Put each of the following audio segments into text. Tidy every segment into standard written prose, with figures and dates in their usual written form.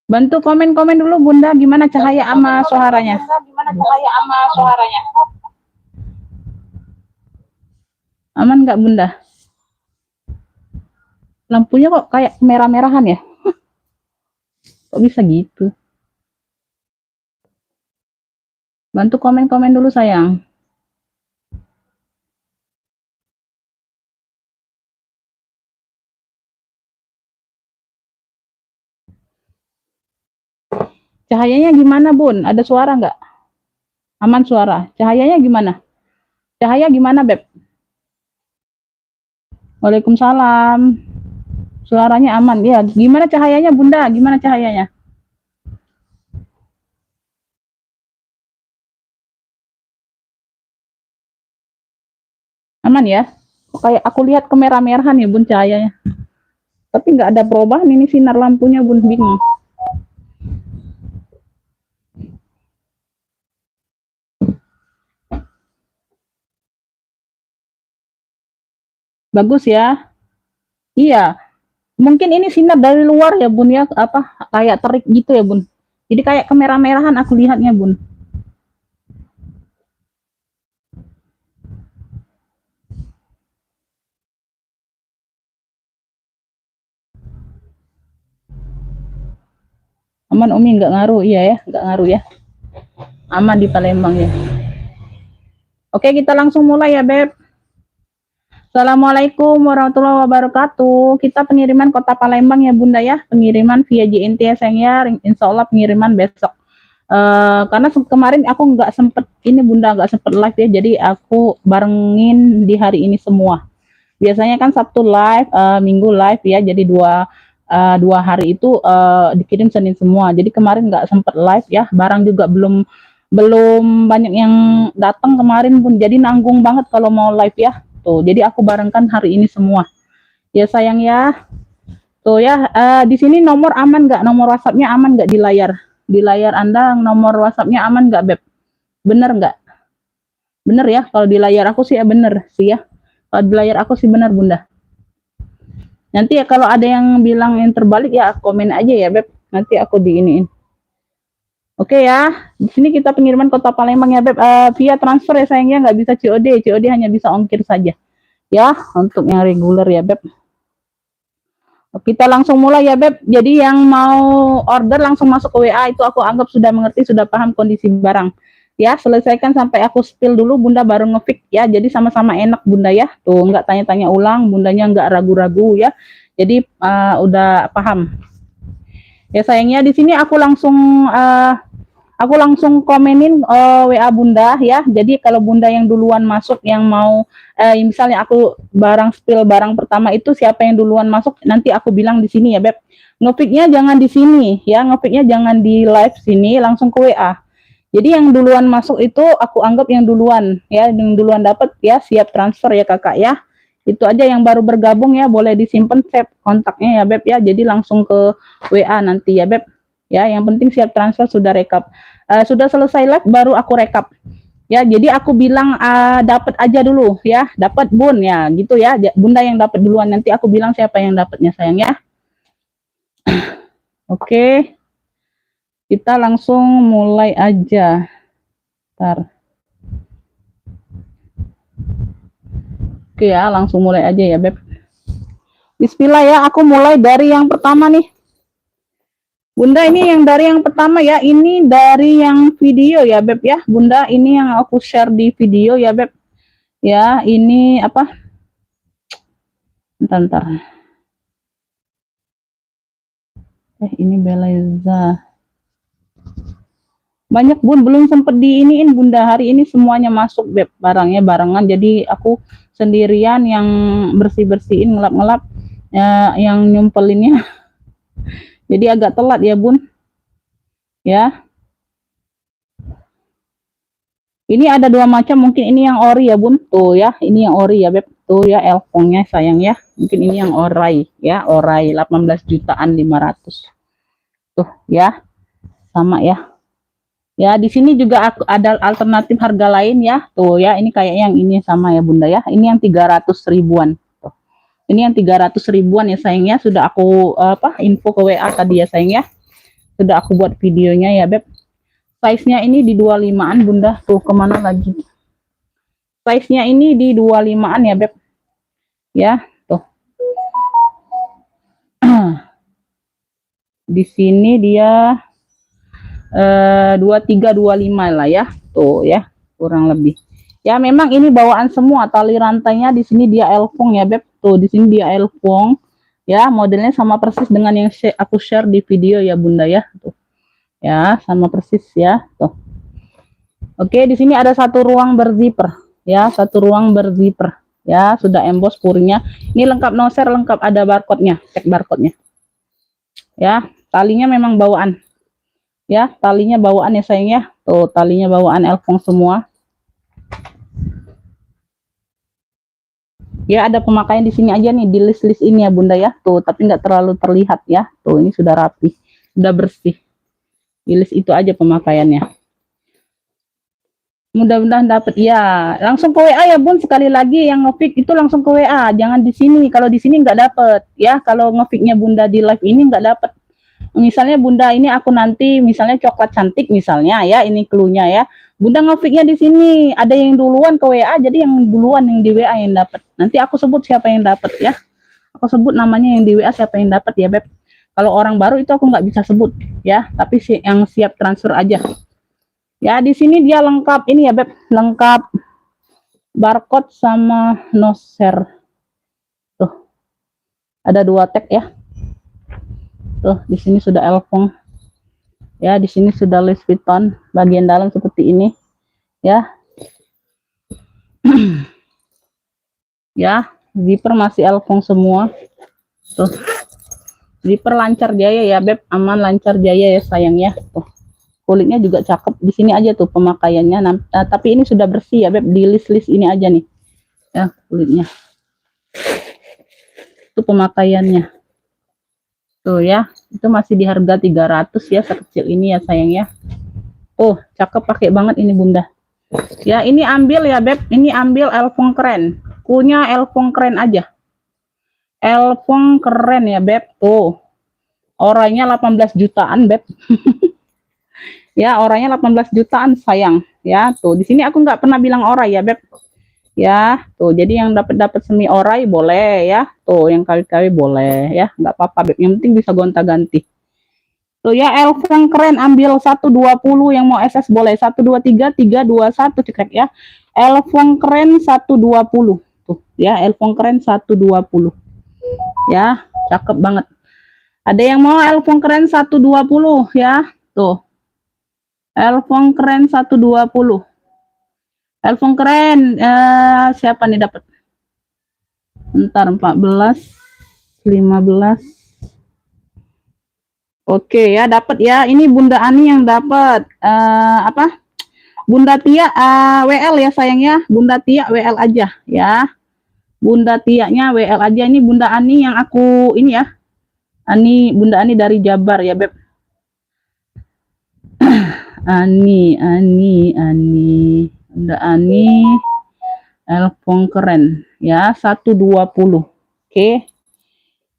Bantu komen-komen dulu Bunda, gimana cahaya sama suaranya? Aman nggak Bunda? Lampunya kok kayak merah-merahan ya? Kok bisa gitu? Bantu komen-komen dulu sayang. Cahayanya gimana Bun? Ada suara nggak? Aman suara. Cahayanya gimana? Cahaya gimana Beb? Waalaikumsalam. Suaranya aman. Ya, gimana cahayanya Bunda? Gimana cahayanya? Aman ya? Kok kayak aku lihat kemerah-merahan ya Bun cahayanya. Tapi nggak ada perubahan ini sinar lampunya Bun, bingung. Bagus ya? Iya. Mungkin ini sinar dari luar ya Bun ya, apa kayak terik gitu ya Bun. Jadi kayak kemerah-merahan aku lihatnya Bun. Aman Umi, nggak ngaruh, iya ya, nggak ngaruh ya. Aman di Palembang ya. Oke, kita langsung mulai ya Beb. Assalamualaikum warahmatullahi wabarakatuh. Kita pengiriman Kota Palembang ya Bunda ya, pengiriman via JNT ya sayang ya. Insya Allah pengiriman besok. Karena kemarin aku nggak sempet ini Bunda, nggak sempet live ya, jadi aku barengin di hari ini semua. Biasanya kan Sabtu live, Minggu live ya, jadi dua hari itu dikirim Senin semua. Jadi kemarin nggak sempet live ya, barang juga belum belum banyak yang datang kemarin Bun, jadi nanggung banget kalau mau live ya. Tuh, jadi aku barengkan hari ini semua. Ya sayang ya. Tuh ya, di sini nomor aman nggak? Nomor WhatsApp-nya aman nggak di layar? Di layar Anda nomor WhatsApp-nya aman nggak Beb? Bener nggak? Bener ya, kalau di layar aku sih ya bener sih ya. Kalau di layar aku sih bener Bunda. Nanti ya kalau ada yang bilang yang terbalik ya komen aja ya Beb. Nanti aku diiniin. Oke ya, di sini kita pengiriman Kota Palembang ya Beb. Via transfer ya sayangnya, nggak bisa COD. COD hanya bisa ongkir saja. Ya, untuk yang reguler ya Beb. Kita langsung mulai ya Beb. Jadi yang mau order langsung masuk ke WA, itu aku anggap sudah mengerti, sudah paham kondisi barang. Ya, selesaikan sampai aku spill dulu, Bunda baru ngefix ya. Jadi sama-sama enak Bunda ya. Tuh, nggak tanya-tanya ulang, Bundanya nggak ragu-ragu ya. Jadi udah paham. Ya sayangnya di sini aku langsung komenin WA Bunda ya. Jadi kalau Bunda yang duluan masuk, yang mau misalnya aku spill barang pertama itu siapa yang duluan masuk, nanti aku bilang di sini ya Beb. Ngefiknya jangan di sini ya, ngefiknya jangan di live sini, langsung ke WA. Jadi yang duluan masuk itu aku anggap yang duluan ya, yang duluan dapat ya, siap transfer ya Kakak ya. Itu aja, yang baru bergabung ya boleh disimpan save kontaknya ya Beb ya. Jadi langsung ke WA nanti ya Beb. Ya, yang penting siap transfer, sudah rekap. Sudah selesai live baru aku rekap. Ya, jadi aku bilang dapat aja dulu ya, dapat Bun ya, gitu ya. Bunda yang dapat duluan, nanti aku bilang siapa yang dapatnya sayang ya. Oke, kita langsung mulai aja. Ntar. Oke ya, langsung mulai aja ya Beb. Bismillah ya, aku mulai dari yang pertama nih. Bunda ini yang dari yang pertama ya, ini dari yang video ya Beb ya. Bunda ini yang aku share di video ya Beb. Ya, ini apa? Bentar. Ini Beleza. Banyak Bun, belum sempet diiniin Bunda, hari ini semuanya masuk Beb, barangnya barengan, jadi aku sendirian yang bersih-bersihin, ngelap-ngelap ya, yang nyumpelinnya jadi agak telat ya Bun ya. Ini ada dua macam, mungkin ini yang ori ya Bun, tuh ya, ini yang ori ya Beb, tuh ya elfongnya sayang ya, mungkin ini yang orai ya, orai 18 jutaan 500 tuh ya, sama ya. Ya, di sini juga aku ada alternatif harga lain ya. Tuh ya, ini kayak yang ini sama ya Bunda ya. Ini yang 300 ribuan. Tuh. Ini yang 300 ribuan ya sayangnya. Sudah aku info ke WA tadi ya sayang ya. Sudah aku buat videonya ya Beb. Size-nya ini di 25-an Bunda. Tuh, kemana lagi? Size-nya ini di 25-an ya Beb. Ya, tuh. Di sini dia 2325 lah ya, tuh ya, kurang lebih ya. Memang ini bawaan semua, tali rantainya di sini dia elfong ya Beb, tuh di sini dia elfong ya, modelnya sama persis dengan yang aku share di video ya Bunda ya, tuh ya, sama persis ya tuh. Oke, di sini ada satu ruang berzipper ya, satu ruang berzipper ya, sudah emboss purinya. Ini lengkap noser, lengkap ada barcode-nya, cek barcode-nya ya. Talinya memang bawaan ya, talinya bawaan ya sayang ya, tuh talinya bawaan elfong semua ya. Ada pemakaian di sini aja nih, di list-list ini ya Bunda ya, tuh tapi nggak terlalu terlihat ya, tuh ini sudah rapi, sudah bersih, di list itu aja pemakaiannya. Mudah-mudahan dapat ya, langsung ke WA ya Bun, sekali lagi yang nge-fix itu langsung ke WA, jangan di sini, kalau di sini nggak dapet ya, kalau nge-fixnya Bunda di live ini nggak dapet. Misalnya Bunda ini aku nanti misalnya coklat cantik misalnya ya, ini cluenya ya. Bunda nge-fixnya di sini, ada yang duluan ke WA, jadi yang duluan yang di WA yang dapat. Nanti aku sebut siapa yang dapat ya. Aku sebut namanya yang di WA siapa yang dapat ya Beb. Kalau orang baru itu aku nggak bisa sebut ya, tapi yang siap transfer aja. Ya, di sini dia lengkap ini ya Beb, lengkap barcode sama noser. Tuh. Ada 2 tag ya. Tuh, di sini sudah elfong. Ya, di sini sudah Louis Vuitton, bagian dalam seperti ini. Ya. Ya, zipper masih elfong semua. Tuh. Zipper lancar jaya ya, Beb, aman lancar jaya ya sayang ya. Tuh. Kulitnya juga cakep. Di sini aja tuh pemakaiannya. Nah, tapi ini sudah bersih ya, Beb, di list-list ini aja nih. Ya, kulitnya. Itu pemakaiannya. Tuh ya, itu masih di harga 300 ya, sekecil ini ya sayang ya. Oh, cakep, pakai banget ini Bunda. Ya, ini ambil ya Beb, ini ambil elfong keren. Kunya elfong keren aja. Elfong keren ya Beb, tuh. Orangnya 18 jutaan Beb. Ya, orangnya 18 jutaan sayang. Ya, tuh di sini aku nggak pernah bilang orai ya Beb. Ya, tuh jadi yang dapat semi orai boleh ya, tuh yang kali-kali boleh ya, nggak apa-apa Beb, yang penting bisa gonta-ganti. Tuh ya, elfong keren, ambil 120, yang mau SS boleh 123 321 cekrek ya. Elfong keren 120 tuh ya, elfong keren 120 ya, cakep banget. Ada yang mau elfong keren 120 ya, tuh elfong keren 120. Elfong keren, siapa nih dapat? Bentar, 14, 15. Oke ya, dapat ya. Ini Bunda Ani yang dapat. Apa? Bunda Tia WL ya sayang ya. Bunda Tia WL aja ya. Bunda Tia-nya WL aja. Ini Bunda Ani yang aku ini ya. Bunda Ani dari Jabar ya, Beb. Ani. Bunda Ani Elpong keren ya 120. Oke.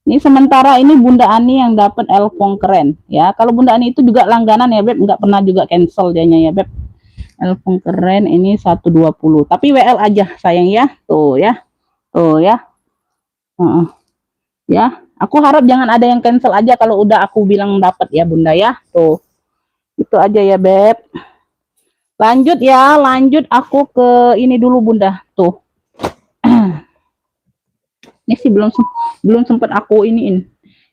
Ini sementara ini Bunda Ani yang dapat Elpong keren ya. Kalau Bunda Ani itu juga langganan ya Beb, nggak pernah juga cancel dianya ya Beb. Elpong keren ini 120. Tapi WL aja sayang ya. Tuh ya. Tuh ya. Ya, aku harap jangan ada yang cancel aja kalau udah aku bilang dapat ya Bunda ya. Tuh. Itu aja ya Beb. Lanjut ya, lanjut aku ke ini dulu Bunda. Tuh. Ini sih belum sempat aku iniin.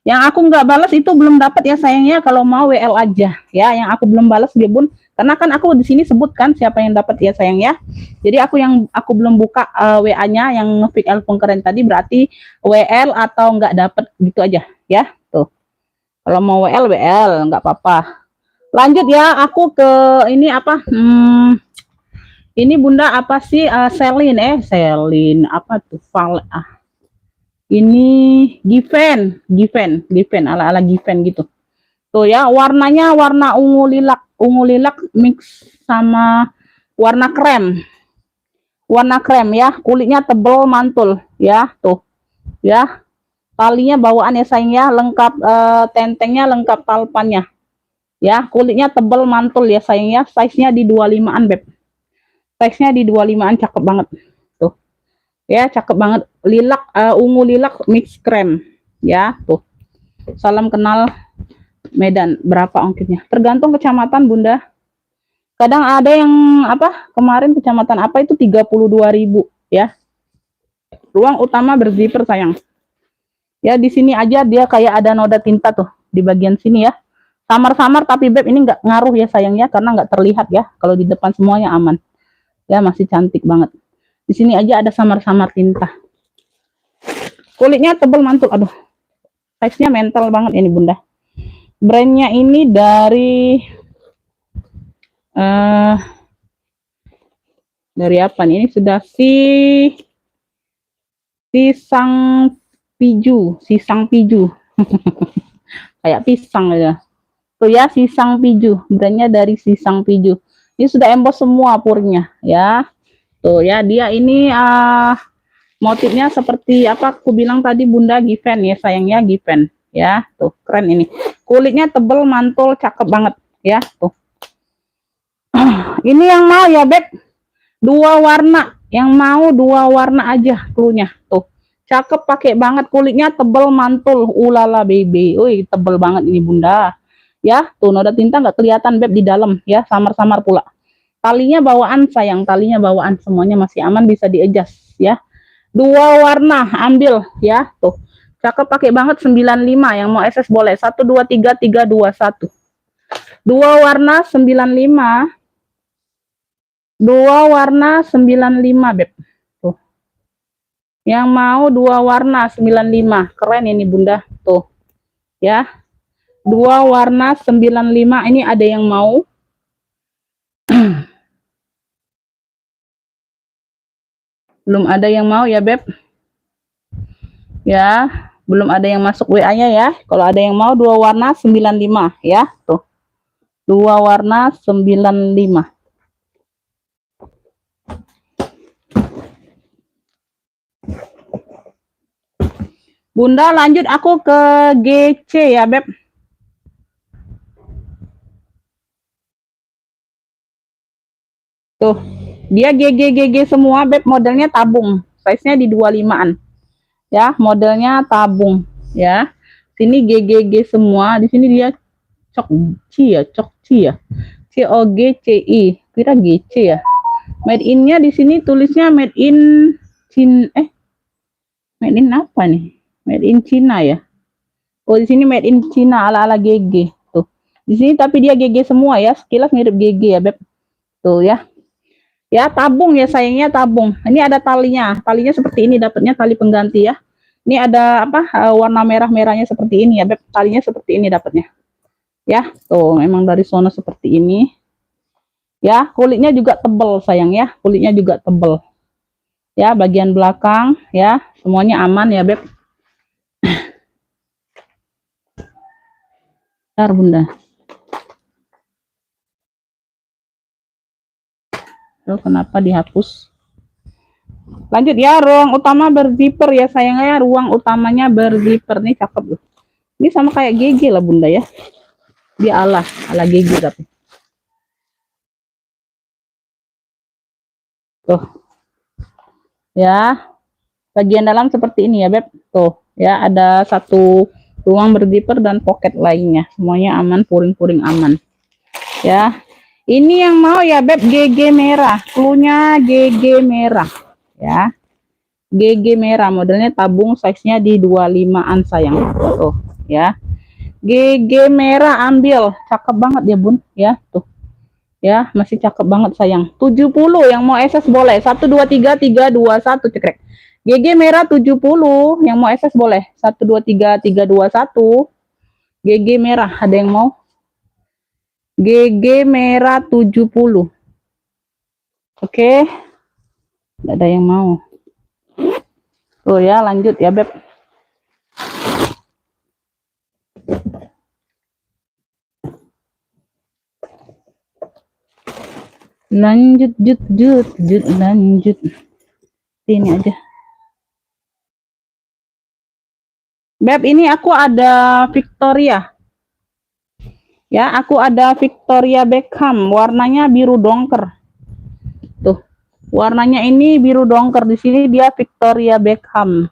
Yang aku nggak balas itu belum dapat ya sayangnya. Kalau mau WL aja ya. Yang aku belum balas dia Bun. Karena kan aku di sini sebutkan siapa yang dapat ya sayang ya. Jadi aku belum buka WA-nya yang nge-pick Elpong keren tadi berarti WL atau nggak dapat gitu aja ya. Tuh. Kalau mau WL nggak apa-apa. Lanjut ya, aku ke ini apa? Ini Bunda apa sih? Selin apa tuh? Ini Given ala-ala Given gitu. Tuh ya, warnanya warna ungu lilak mix sama warna krem. Warna krem ya, kulitnya tebal mantul ya, tuh. Ya. Talinya bawaan ya sayang ya, lengkap tentengnya, lengkap talpannya. Ya, kulitnya tebal mantul ya sayang ya, size-nya di 25-an Beb. Size-nya di 25-an cakep banget. Tuh. Ya, cakep banget. Ungu lilak mix krem. Ya, tuh. Salam kenal Medan. Berapa ongkirnya? Tergantung kecamatan Bunda. Kadang ada yang apa? Kemarin kecamatan apa itu 32.000 ya. Ruang utama berzipper sayang. Ya, di sini aja dia kayak ada noda tinta tuh di bagian sini ya. Samar-samar tapi Beb ini nggak ngaruh ya sayangnya karena nggak terlihat ya. Kalau di depan semuanya aman. Ya, masih cantik banget. Di sini aja ada samar-samar tinta. Kulitnya tebal mantul. Aduh. Size-nya mental banget ini Bunda. Brandnya ini dari apa nih? Ini sudah Sisang Piju. Kayak pisang aja. Tuh ya, Sisang Piju. Brandnya dari Sisang Piju. Ini sudah emboss semua purnya ya. Tuh ya, dia ini motifnya seperti apa aku bilang tadi Bunda, Given ya sayangnya, Given ya. Tuh keren ini. Kulitnya tebel mantul cakep banget ya. Tuh. Ini yang mau ya Beb. Dua warna. Yang mau dua warna aja cluenya. Tuh. Cakep pakai banget, kulitnya tebel mantul. Ulala baby. Wih, tebel banget ini Bunda. Ya, tuh noda tinta nggak kelihatan Beb di dalam ya, samar-samar pula. Talinya bawaan sayang, talinya bawaan, semuanya masih aman, bisa di-adjust ya. Dua warna ambil ya, tuh. Cakep pakai banget 95, yang mau SS boleh. 1 2 3 3 2 1. Dua warna 95. Dua warna 95 Beb. Tuh. Yang mau dua warna 95. Keren ini Bunda. Tuh. Ya. Dua warna 95. Ini ada yang mau? Belum ada yang mau ya Beb. Ya, belum ada yang masuk WA-nya ya. Kalau ada yang mau dua warna 95 ya. Tuh. Dua warna 95. Bunda lanjut aku ke GC ya Beb. Tuh, dia GG semua Beb, modelnya tabung. Size-nya di 25-an. Ya, modelnya tabung ya. Sini GGG semua, di sini dia Cokci ya. COGCI. Kira GC ya. Made in-nya di sini tulisnya made in made in apa nih? Made in Cina ya. Oh, di sini made in Cina ala-ala GG. Tuh. Di sini tapi dia GG semua ya. Sekilas mirip GG ya, Beb. Tuh ya. Ya, tabung ya sayangnya, tabung. Ini ada talinya. Talinya seperti ini, dapatnya tali pengganti ya. Ini ada apa? Warna merah-merahnya seperti ini ya, Beb. Talinya seperti ini dapatnya. Ya, tuh memang dari sono seperti ini. Ya, kulitnya juga tebel sayang ya. Kulitnya juga tebel. Ya, bagian belakang ya, semuanya aman ya, Beb. Bentar, Bunda. Tuh, kenapa dihapus? Lanjut ya, ruang utama berzipper ya sayangnya, ruang utamanya berzipper nih, cakep loh. Ini sama kayak GG lah bunda ya. Dia ala GG tapi. Tuh. Ya. Bagian dalam seperti ini ya, Beb. Tuh, ya ada satu ruang berzipper dan pocket lainnya. Semuanya aman, puring-puring aman. Ya. Ini yang mau ya, Beb, GG merah. Cluenya GG merah. Ya. GG merah, modelnya tabung, size-nya di 25-an sayang. Tuh, ya. GG merah ambil. Cakep banget ya, Bun. Ya, tuh. Ya, masih cakep banget sayang. 70 yang mau SS boleh. 1 2 3 3 2 1 cekrek. GG merah 70 yang mau SS boleh. 1 2 3 3 2 1. GG merah ada yang mau? GG merah 70. Oke. Enggak ada yang mau. Tuh ya, lanjut ya, Beb. Lanjut, lanjut. Ini aja. Beb, ini aku ada Victoria. Ya, aku ada Victoria Beckham, warnanya biru dongker. Tuh. Warnanya ini biru dongker, di sini dia Victoria Beckham.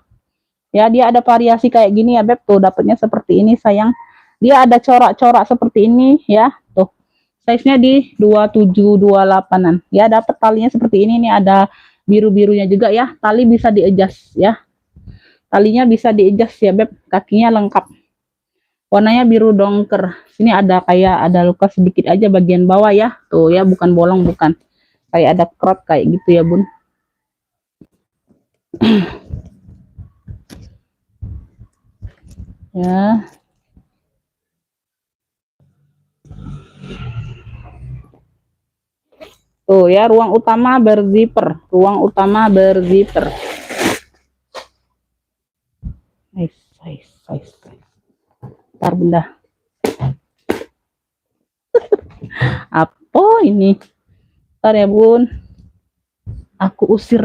Ya, dia ada variasi kayak gini ya, Beb. Tuh, dapatnya seperti ini sayang. Dia ada corak-corak seperti ini ya. Tuh. Size-nya di 27 28-an. Ya, dapat talinya seperti ini. Ini ada biru-birunya juga ya. Tali bisa di-adjust ya. Talinya bisa di-adjust ya, Beb. Kakinya lengkap. Warnanya biru dongker. Sini ada kayak ada luka sedikit aja bagian bawah ya. Tuh ya, bukan bolong, bukan. Kayak ada crot kayak gitu ya, Bun. Ya. Tuh ya, ruang utama berzipper. Ruang utama berzipper. Nice. Ntar bunda. Apa ini? Ntar ya, Bun. Aku usir.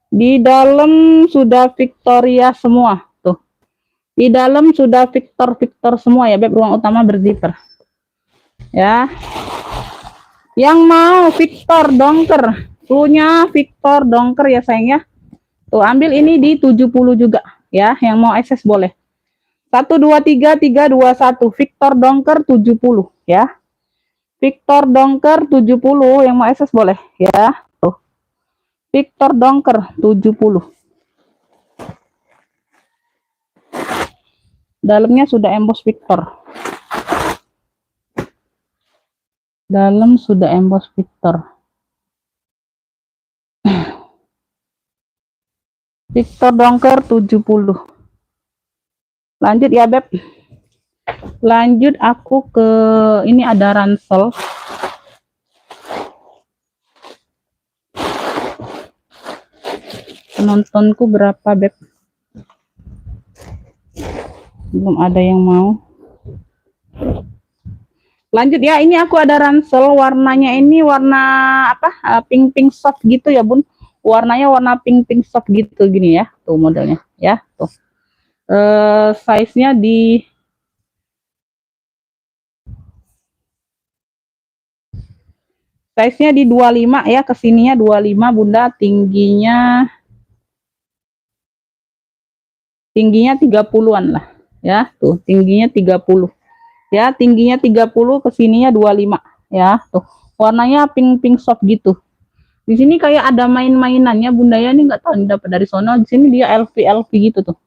Di dalam sudah Victoria semua. Tuh. Di dalam sudah Victor semua ya, Beb. Ruang utama berzipper. Ya. Yang mau Victor dongker. Punya Victor dongker ya sayangnya. Tuh, ambil ini di 70 juga ya. Yang mau SS boleh. 1 2 3 3 2 1. Victor dongker 70 ya. Victor dongker 70 yang mau SS boleh ya. Tuh. Victor dongker 70. Dalamnya sudah emboss Victor. Dalam sudah emboss Victor. Victor dongker 70. Lanjut ya, Beb. Lanjut aku ke ini ada ransel. Penontonku berapa, Beb? Belum ada yang mau. Lanjut ya, ini aku ada ransel, warnanya ini warna apa? Pink soft gitu ya, Bun. Warnanya warna pink soft gitu gini ya. Tuh modelnya ya, tuh. Size-nya di size-nya di 25 ya, kesininya 25 Bunda, tingginya 30-an lah ya. Tuh, tingginya 30. Ya, tingginya 30, kesininya 25 ya. Tuh. Warnanya pink soft gitu. Di sini kayak ada main-mainannya Bunda ya, ini nggak tahu ini dapat dari sono. Di sini dia LV gitu tuh.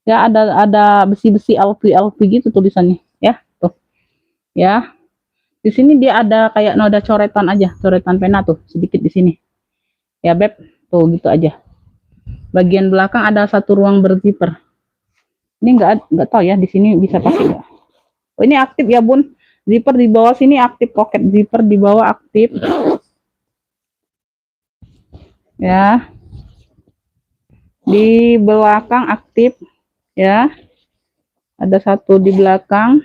Ya, ada besi-besi LV gitu tulisannya ya. Tuh. Ya. Di sini dia ada kayak noda coretan aja, coretan pena tuh sedikit di sini. Ya, Beb. Tuh gitu aja. Bagian belakang ada satu ruang berzipper. Ini nggak tahu ya di sini bisa pakai nggak. Oh, ini aktif ya, Bun. Zipper di bawah sini aktif, pocket zipper di bawah aktif. Ya. Di belakang aktif ya. Ada satu di belakang.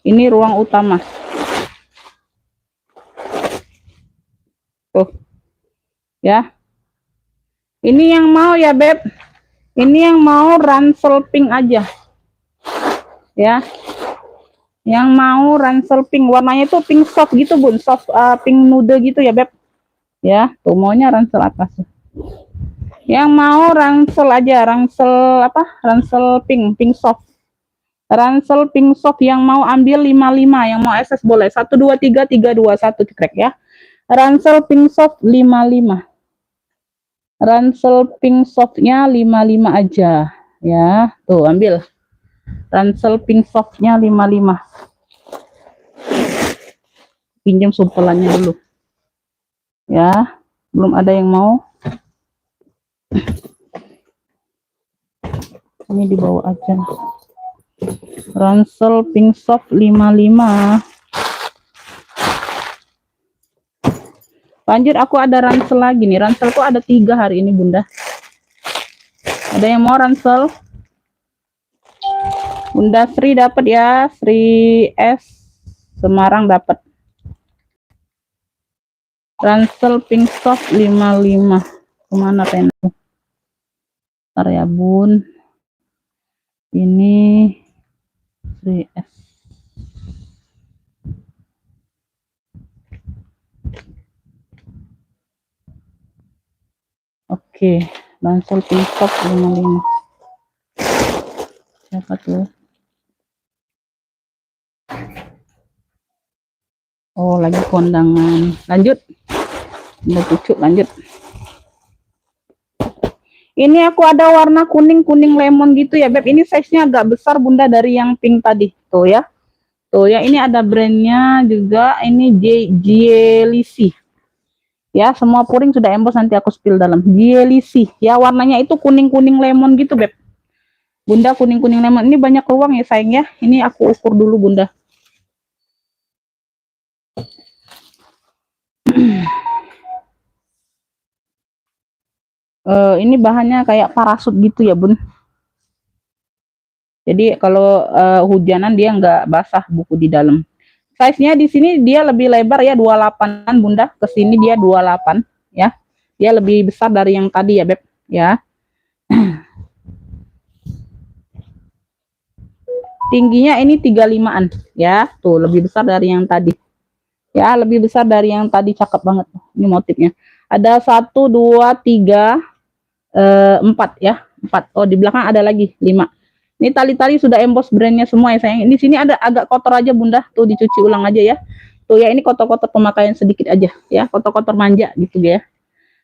Ini ruang utama. Tuh. Ya. Ini yang mau ya, Beb. Ini yang mau ransel pink aja. Ya. Yang mau ransel pink, warnanya itu pink soft gitu, Bun. Soft pink nude gitu ya, Beb. Ya, tuh maunya ransel atas. Yang mau ransel aja, ransel apa? Ransel pink, pink soft. Ransel pink soft yang mau ambil 55, yang mau SS boleh. 1 2 3 3 2 1 cekrek ya. Ransel pink soft 55. Ransel pink softnya 55 aja ya. Tuh ambil. Ransel pink softnya 55. Pinjam sumpelannya dulu. Ya, belum ada yang mau. Ini dibawa aja. Ransel pink soft 55. Lanjut, aku ada ransel lagi nih. Ranselku ada 3 hari ini, Bunda. Ada yang mau ransel? Bunda Sri dapat ya, Sri S Semarang dapat. Ransel pink soft 55. Kemana penku? Bentar ya, Bun. Ini Sri S. Oke, ransel pink soft 55. Siapa tuh? Oh, lagi kondangan. Lanjut. Udah cucuk, lanjut. Ini aku ada warna kuning-kuning lemon gitu ya, Beb. Ini size-nya agak besar, Bunda, dari yang pink tadi. Tuh ya. Tuh ya, ini ada brandnya juga. Ini JLC. Ya, semua puring sudah emboss, nanti aku spill dalam. JLC. Ya, warnanya itu kuning-kuning lemon gitu, Beb. Bunda, kuning-kuning lemon. Ini banyak ruang ya, sayang ya. Ini aku ukur dulu, Bunda. Ini bahannya kayak parasut gitu ya, Bun. Jadi kalau hujanan dia nggak basah buku di dalam. Size-nya di sini dia lebih lebar ya, 28-an, Bunda. Ke sini dia 28 ya. Dia lebih besar dari yang tadi ya, Beb, ya. Tingginya ini 35-an ya. Tuh, lebih besar dari yang tadi. Ya, lebih besar dari yang tadi, cakep banget. Ini motifnya. Ada 1 2 3 4 ya. 4. Oh, di belakang ada lagi 5. Ini tali-tali sudah emboss brandnya semua ya, sayang. Di sini ada agak kotor aja, Bunda. Tuh, dicuci ulang aja ya. Tuh ya, ini kotor-kotor pemakaian sedikit aja ya. Kotor-kotor manja gitu ya.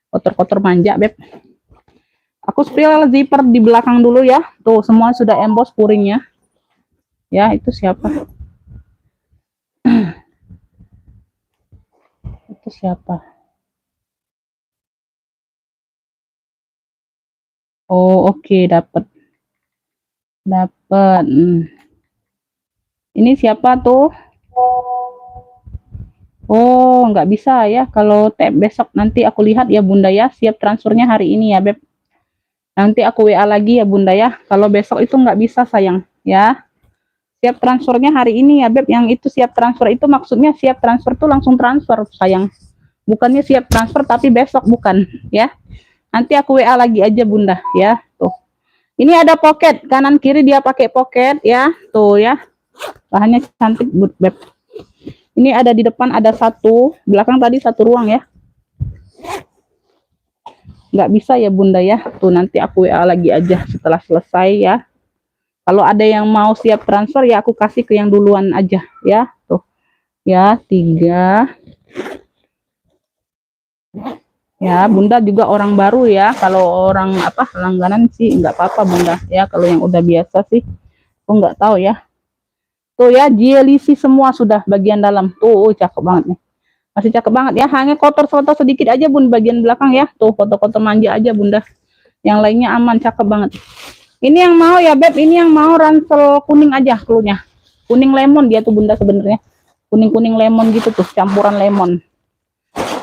Kotor-kotor manja, Beb. Aku spill zipper di belakang dulu ya. Tuh, semua sudah emboss puringnya. Ya, itu siapa? Itu siapa? Oh, oke, dapat. Dapat. Ini siapa tuh? Oh, nggak bisa ya. Kalau besok nanti aku lihat ya, Bunda ya. Siap transfernya hari ini ya, Beb. Nanti aku WA lagi ya, Bunda ya. Kalau besok itu nggak bisa, sayang ya. Siap transfernya hari ini ya, Beb. Yang itu siap transfer itu maksudnya siap transfer tuh langsung transfer, sayang. Bukannya siap transfer tapi besok, bukan ya. Nanti aku WA lagi aja, Bunda ya. Tuh. Ini ada pocket, kanan kiri dia pakai pocket ya. Tuh ya. Bahannya cantik, Beb. Ini ada di depan ada 1, belakang tadi 1 ruang ya. Nggak bisa ya, Bunda ya. Tuh, nanti aku WA lagi aja setelah selesai ya. Kalau ada yang mau siap transfer ya aku kasih ke yang duluan aja ya. Tuh ya, 3 ya. Bunda juga orang baru ya. Kalau orang apa langganan sih nggak apa-apa, Bunda ya. Kalau yang udah biasa sih aku nggak tahu ya. Tuh ya, JLC semua sudah bagian dalam. Tuh, cakep banget nih. Masih cakep banget ya. Hanya kotor-kotor sedikit aja, Bun, bagian belakang ya. Tuh, kotor-kotor manja aja, Bunda. Yang lainnya aman, cakep banget. Ini yang mau ya, Beb. Ini yang mau ransel kuning aja klunya. Kuning lemon dia tuh, Bunda, sebenarnya. Kuning-kuning lemon gitu tuh, campuran lemon.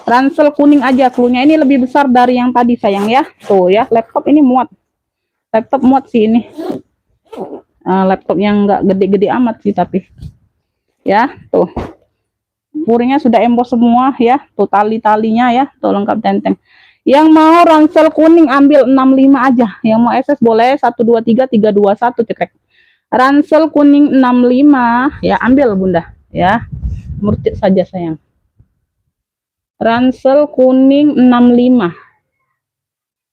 Ransel kuning aja, cluenya ini lebih besar dari yang tadi sayang ya. Tuh ya, laptop ini muat. Laptop muat sih ini. Laptop yang nggak gede-gede amat sih tapi. Ya, tuh. Puringnya sudah emboss semua ya. Tuh tali-talinya ya, tuh lengkap tenteng. Yang mau ransel kuning ambil 65 aja. Yang mau SS boleh 123 321 cekrek. Ransel kuning 65 ya, ambil Bunda ya. Murtid saja sayang. Ransel kuning 65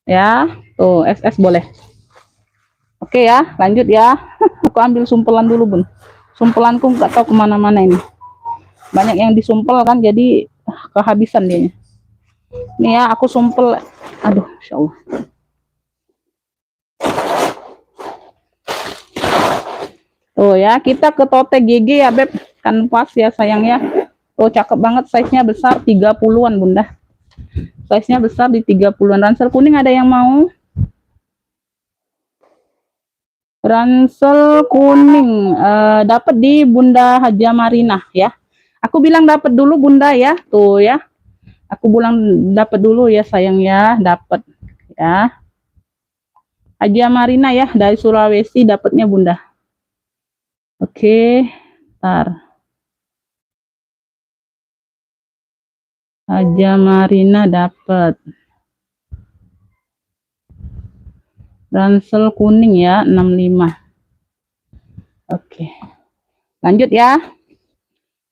ya, tuh SS boleh. Oke ya, lanjut ya. Aku ambil sumpelan dulu Bun. Sumpelanku nggak tahu kemana-mana ini, banyak yang disumpel kan, jadi kehabisan dia. Nih ya, aku sumpel. Aduh, insya Allah. Tuh ya, kita ke tote GG ya Beb, kan pas ya sayang ya. Oh cakep banget, size-nya besar 30-an Bunda. Size-nya besar di 30-an. Ransel kuning ada yang mau? Ransel kuning dapat di Bunda Haja Marina ya. Aku bilang dapat dulu Bunda ya. Tuh ya. Aku bilang dapat dulu ya sayang ya, dapat ya. Haja Marina ya, dari Sulawesi dapatnya Bunda. Oke, ntar. Haja Marina dapat ransel kuning ya 65. Oke, lanjut ya.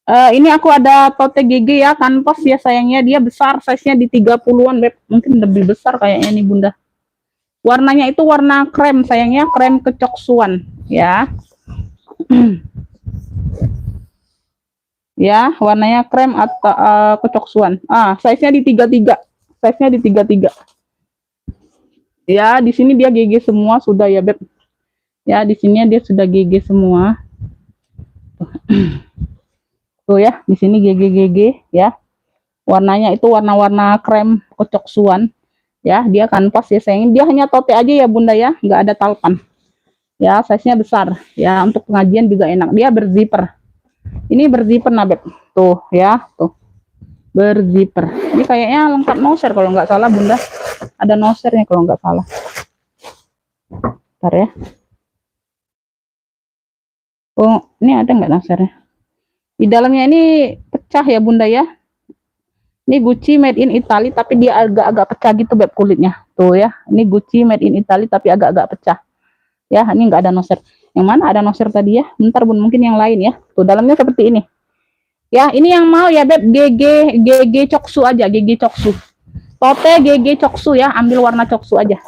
Ini aku ada tote GG ya, kanvas ya sayangnya, dia besar, size-nya di 30-an Beb, mungkin lebih besar kayaknya nih Bunda. Warnanya itu warna krem sayangnya, krem kecoksuan ya. Ya, warnanya krem atau kecoksuan. Size-nya di 33. Size-nya di 33. Ya, di sini dia GG semua sudah ya, Beb. Ya, di sini dia sudah GG semua. Tuh ya, di sini GG ya. Warnanya itu warna-warna krem kecoksuan. Ya, dia kanvas ya sayang. Dia hanya tote aja ya, Bunda ya, nggak ada talpan. Ya, size-nya besar. Ya, untuk pengajian juga enak. Dia berzipper. Ini berzipper nah Beb, tuh ya, tuh berzipper. Ini kayaknya lengkap noser kalau nggak salah Bunda, ada nosernya kalau nggak salah. Bentar ya. Oh, ini ada nggak nosernya? Di dalamnya ini pecah ya Bunda ya. Ini Gucci made in Italy tapi dia agak-agak pecah gitu Beb kulitnya. Tuh ya, ini Gucci made in Italy tapi agak-agak pecah. Ya, ini nggak ada noser. Yang mana ada noser tadi ya? Bentar Bun, mungkin yang lain ya. Tuh dalamnya seperti ini. Ya, ini yang mau ya Beb, GG coksu aja, GG coksu. Tote GG coksu ya, ambil warna coksu aja.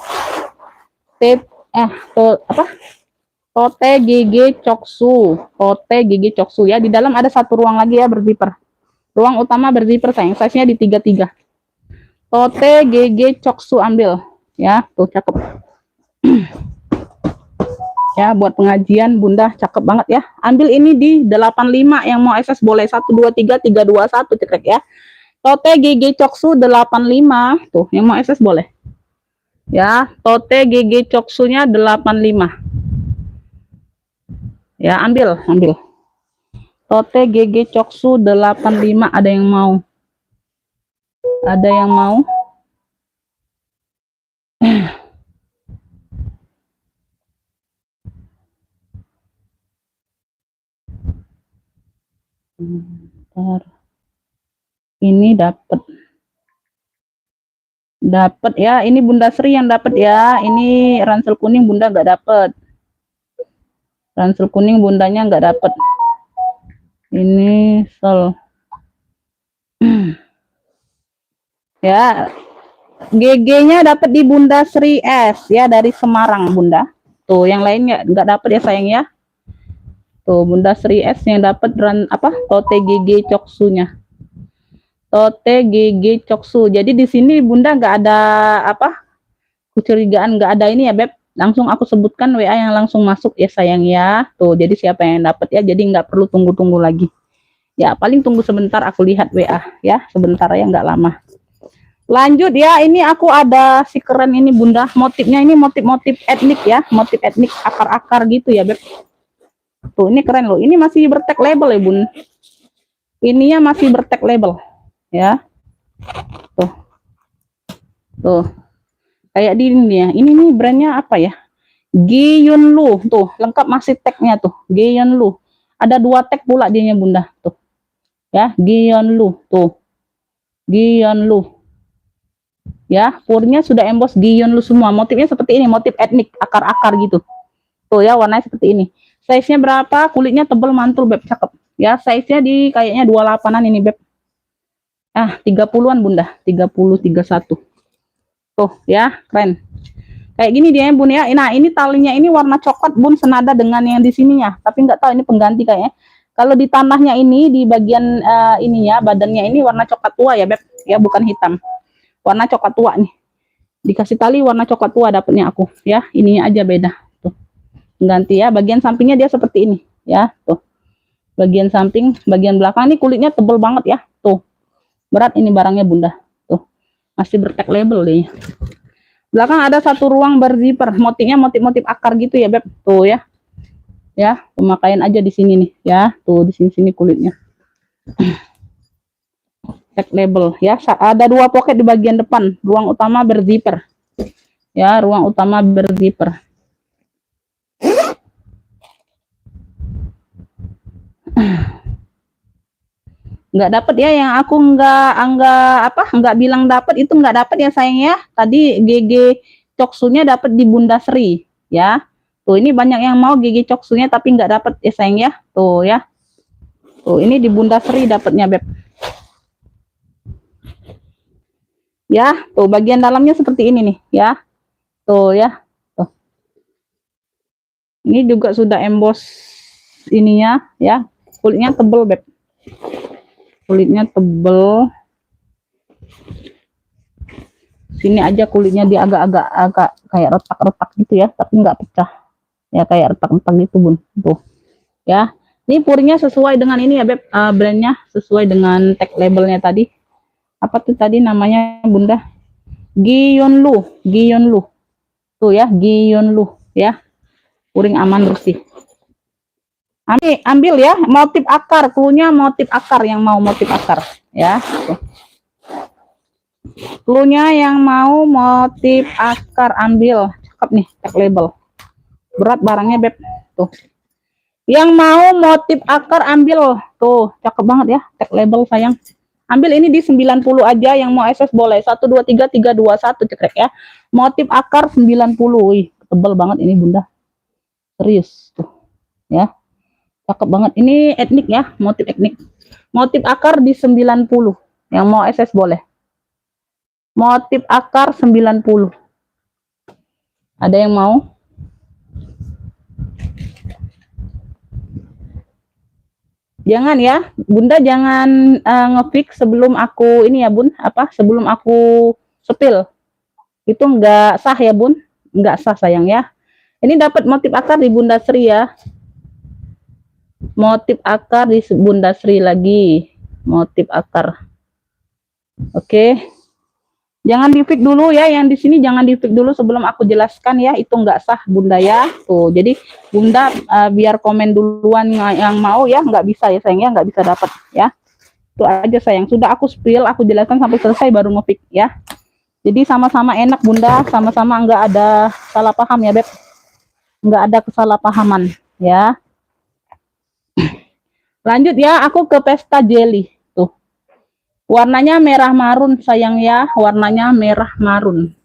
Tote GG coksu. Tote GG coksu ya. Di dalam ada satu ruang lagi ya berzipper. Ruang utama berzipper sayang, size-nya di 33. Tote GG coksu ambil. Ya, tuh cakep. Ya, buat pengajian Bunda cakep banget ya. Ambil ini di 85, yang mau SS boleh 123 321 cekrek ya. Tote GG coksu 85 tuh, yang mau SS boleh. Ya, tote GG coksunya 85. Ya, ambil. Tote GG coksu 85 ada yang mau? Ada yang mau? Bentar. Ini dapat ya, ini Bunda Sri yang dapat ya. Ini ransel kuning Bunda nggak dapat. Ransel kuning Bundanya nggak dapat. Ini sol. Ya, GG-nya dapat di Bunda Sri S ya, dari Semarang Bunda. Tuh, yang lainnya nggak dapat ya sayang ya. Tuh, Bunda Sri S yang dapat tote GG coksunya. Tote GG coksu. Jadi di sini Bunda nggak ada kecurigaan, nggak ada ini ya Beb. Langsung aku sebutkan WA yang langsung masuk ya sayang ya. Tuh, jadi siapa yang dapat ya, jadi nggak perlu tunggu-tunggu lagi. Ya, paling tunggu sebentar aku lihat WA ya, sebentar ya, nggak lama. Lanjut ya, ini aku ada si keren ini Bunda. Motifnya ini motif-motif etnik ya, motif etnik akar-akar gitu ya Beb. Tuh, ini keren loh. Ini masih bertag label ya Bun. Ininya masih bertag label ya. Tuh. Tuh. Kayak di ini ya. Ini nih brandnya apa ya? Giyunlu. Tuh, lengkap masih tagnya tuh. Giyunlu. Ada 2 tag pula dia Bunda. Tuh. Ya, Giyunlu. Tuh. Giyunlu. Ya, purnya sudah emboss Giyunlu semua. Motifnya seperti ini, motif etnik, akar-akar gitu. Tuh ya, warnanya seperti ini. Size-nya berapa? Kulitnya tebal mantul, Beb. Cakep. Ya, size-nya di kayaknya 28-an ini, Beb. 30-an Bunda. 30, 31. Tuh, ya, keren. Kayak gini dia, Bun ya. Nah, ini talinya ini warna coklat, Bun, senada dengan yang di sininya. Tapi nggak tahu ini pengganti kayaknya. Kalau di tanahnya ini, di bagian ininya, badannya ini warna coklat tua ya, Beb. Ya, bukan hitam. Warna coklat tua nih. Dikasih tali warna coklat tua dapatnya aku. Ya, ininya aja beda. Tuh. Ganti ya, bagian sampingnya dia seperti ini. Ya, tuh. Bagian samping, bagian belakang ini kulitnya tebal banget ya. Tuh. Berat ini barangnya Bunda. Tuh. Masih bertag label deh. Belakang ada satu ruang berzipper, motifnya motif-motif akar gitu ya, Beb. Tuh ya. Ya, pemakaian aja di sini nih, ya. Tuh di sini-sini kulitnya. Tag label ya. Ada 2 pocket di bagian depan, ruang utama berzipper. Ya, ruang utama berzipper. Nggak dapat ya, yang aku nggak bilang dapat itu nggak dapat ya sayang ya. Tadi GG Coksunya dapat di Bunda Sri ya. Tuh ini banyak yang mau GG Coksunya tapi nggak dapat ya sayang ya. Tuh ya. Tuh ini di Bunda Sri dapatnya, Beb. Ya, tuh bagian dalamnya seperti ini nih ya. Tuh ya. Tuh. Ini juga sudah emboss ininya ya. Kulitnya tebel, Beb. Kulitnya tebel. Sini aja kulitnya dia agak kayak retak-retak gitu ya, tapi nggak pecah. Ya kayak retak-retak gitu, Bun. Tuh. Ya. Ini purnya sesuai dengan ini ya, Beb. Brandnya sesuai dengan tag labelnya tadi. Apa tuh tadi namanya, Bunda? Giyunlu, Giyunlu. Tuh ya, Giyunlu ya. Puring aman bersih. Ambil ya, motif akar, cluenya motif akar yang mau motif akar ya. Cluenya yang mau motif akar ambil, cakep nih tag label. Berat barangnya, Beb. Tuh. Yang mau motif akar ambil, tuh cakep banget ya tag label sayang. Ambil ini di 90 aja, yang mau SS boleh. 1 2 3 3 2 1 cekrek ya. Motif akar 90. Wih, tebel banget ini Bunda. Serius tuh. Ya. Cakep banget. Ini etnik ya, motif etnik. Motif akar di 90. Yang mau SS boleh. Motif akar 90. Ada yang mau? Jangan ya, Bunda jangan ngefix sebelum aku ini ya, Bun. Sebelum aku sepil. Itu enggak sah ya, Bun. Enggak sah sayang ya. Ini dapat motif akar di Bunda Sri ya. Motif akar di Bunda Sri lagi. Motif akar. Oke. Jangan di fix dulu ya, yang di sini jangan di fix dulu sebelum aku jelaskan ya, itu enggak sah Bunda ya. Tuh, jadi Bunda biar komen duluan yang mau ya, nggak bisa ya sayang ya, nggak bisa dapat ya. Itu aja sayang, sudah aku spill, aku jelaskan sampai selesai baru ngefix ya. Jadi sama-sama enak Bunda, sama-sama nggak ada salah paham ya, Beb. Nggak ada kesalahpahaman ya. Lanjut ya, aku ke pesta jelly. Tuh. Warnanya merah marun sayang ya, warnanya merah marun.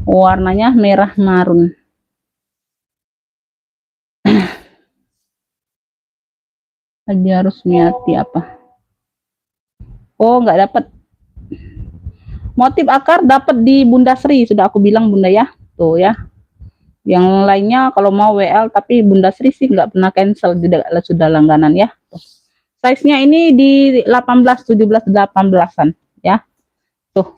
Warnanya merah marun. Hadiah Rusmiati apa? Oh, nggak dapat. Motif akar dapat di Bunda Sri, sudah aku bilang Bunda ya. Tuh ya. Yang lainnya kalau mau WL, tapi Bunda Sri sih nggak pernah cancel, sudah langganan ya. Size-nya ini di 18, 17, 18-an ya. Tuh.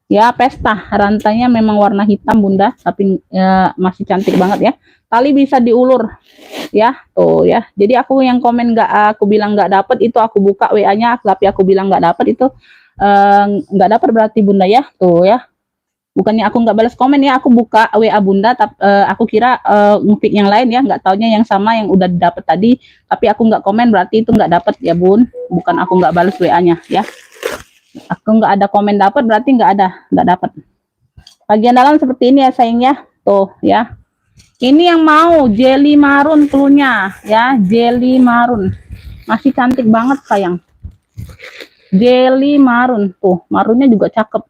Ya, pesta. Rantainya memang warna hitam Bunda, tapi masih cantik banget ya. Tali bisa diulur ya. Tuh ya. Jadi aku yang komen aku bilang nggak dapet itu, aku buka WA-nya, tapi aku bilang nggak dapet itu nggak dapat berarti Bunda ya. Tuh ya. Bukannya aku nggak balas komen ya, aku buka WA Bunda, tapi aku kira ngepik yang lain ya, nggak taunya yang sama yang udah dapet tadi, tapi aku nggak komen berarti itu nggak dapet ya Bun, bukan aku nggak balas WA-nya ya. Aku nggak ada komen dapat, berarti nggak dapat. Bagian dalam seperti ini ya sayangnya. Tuh ya. Ini yang mau jelly marun cluenya ya, jelly marun. Masih cantik banget sayang. Jelly marun tuh, marunnya juga cakep.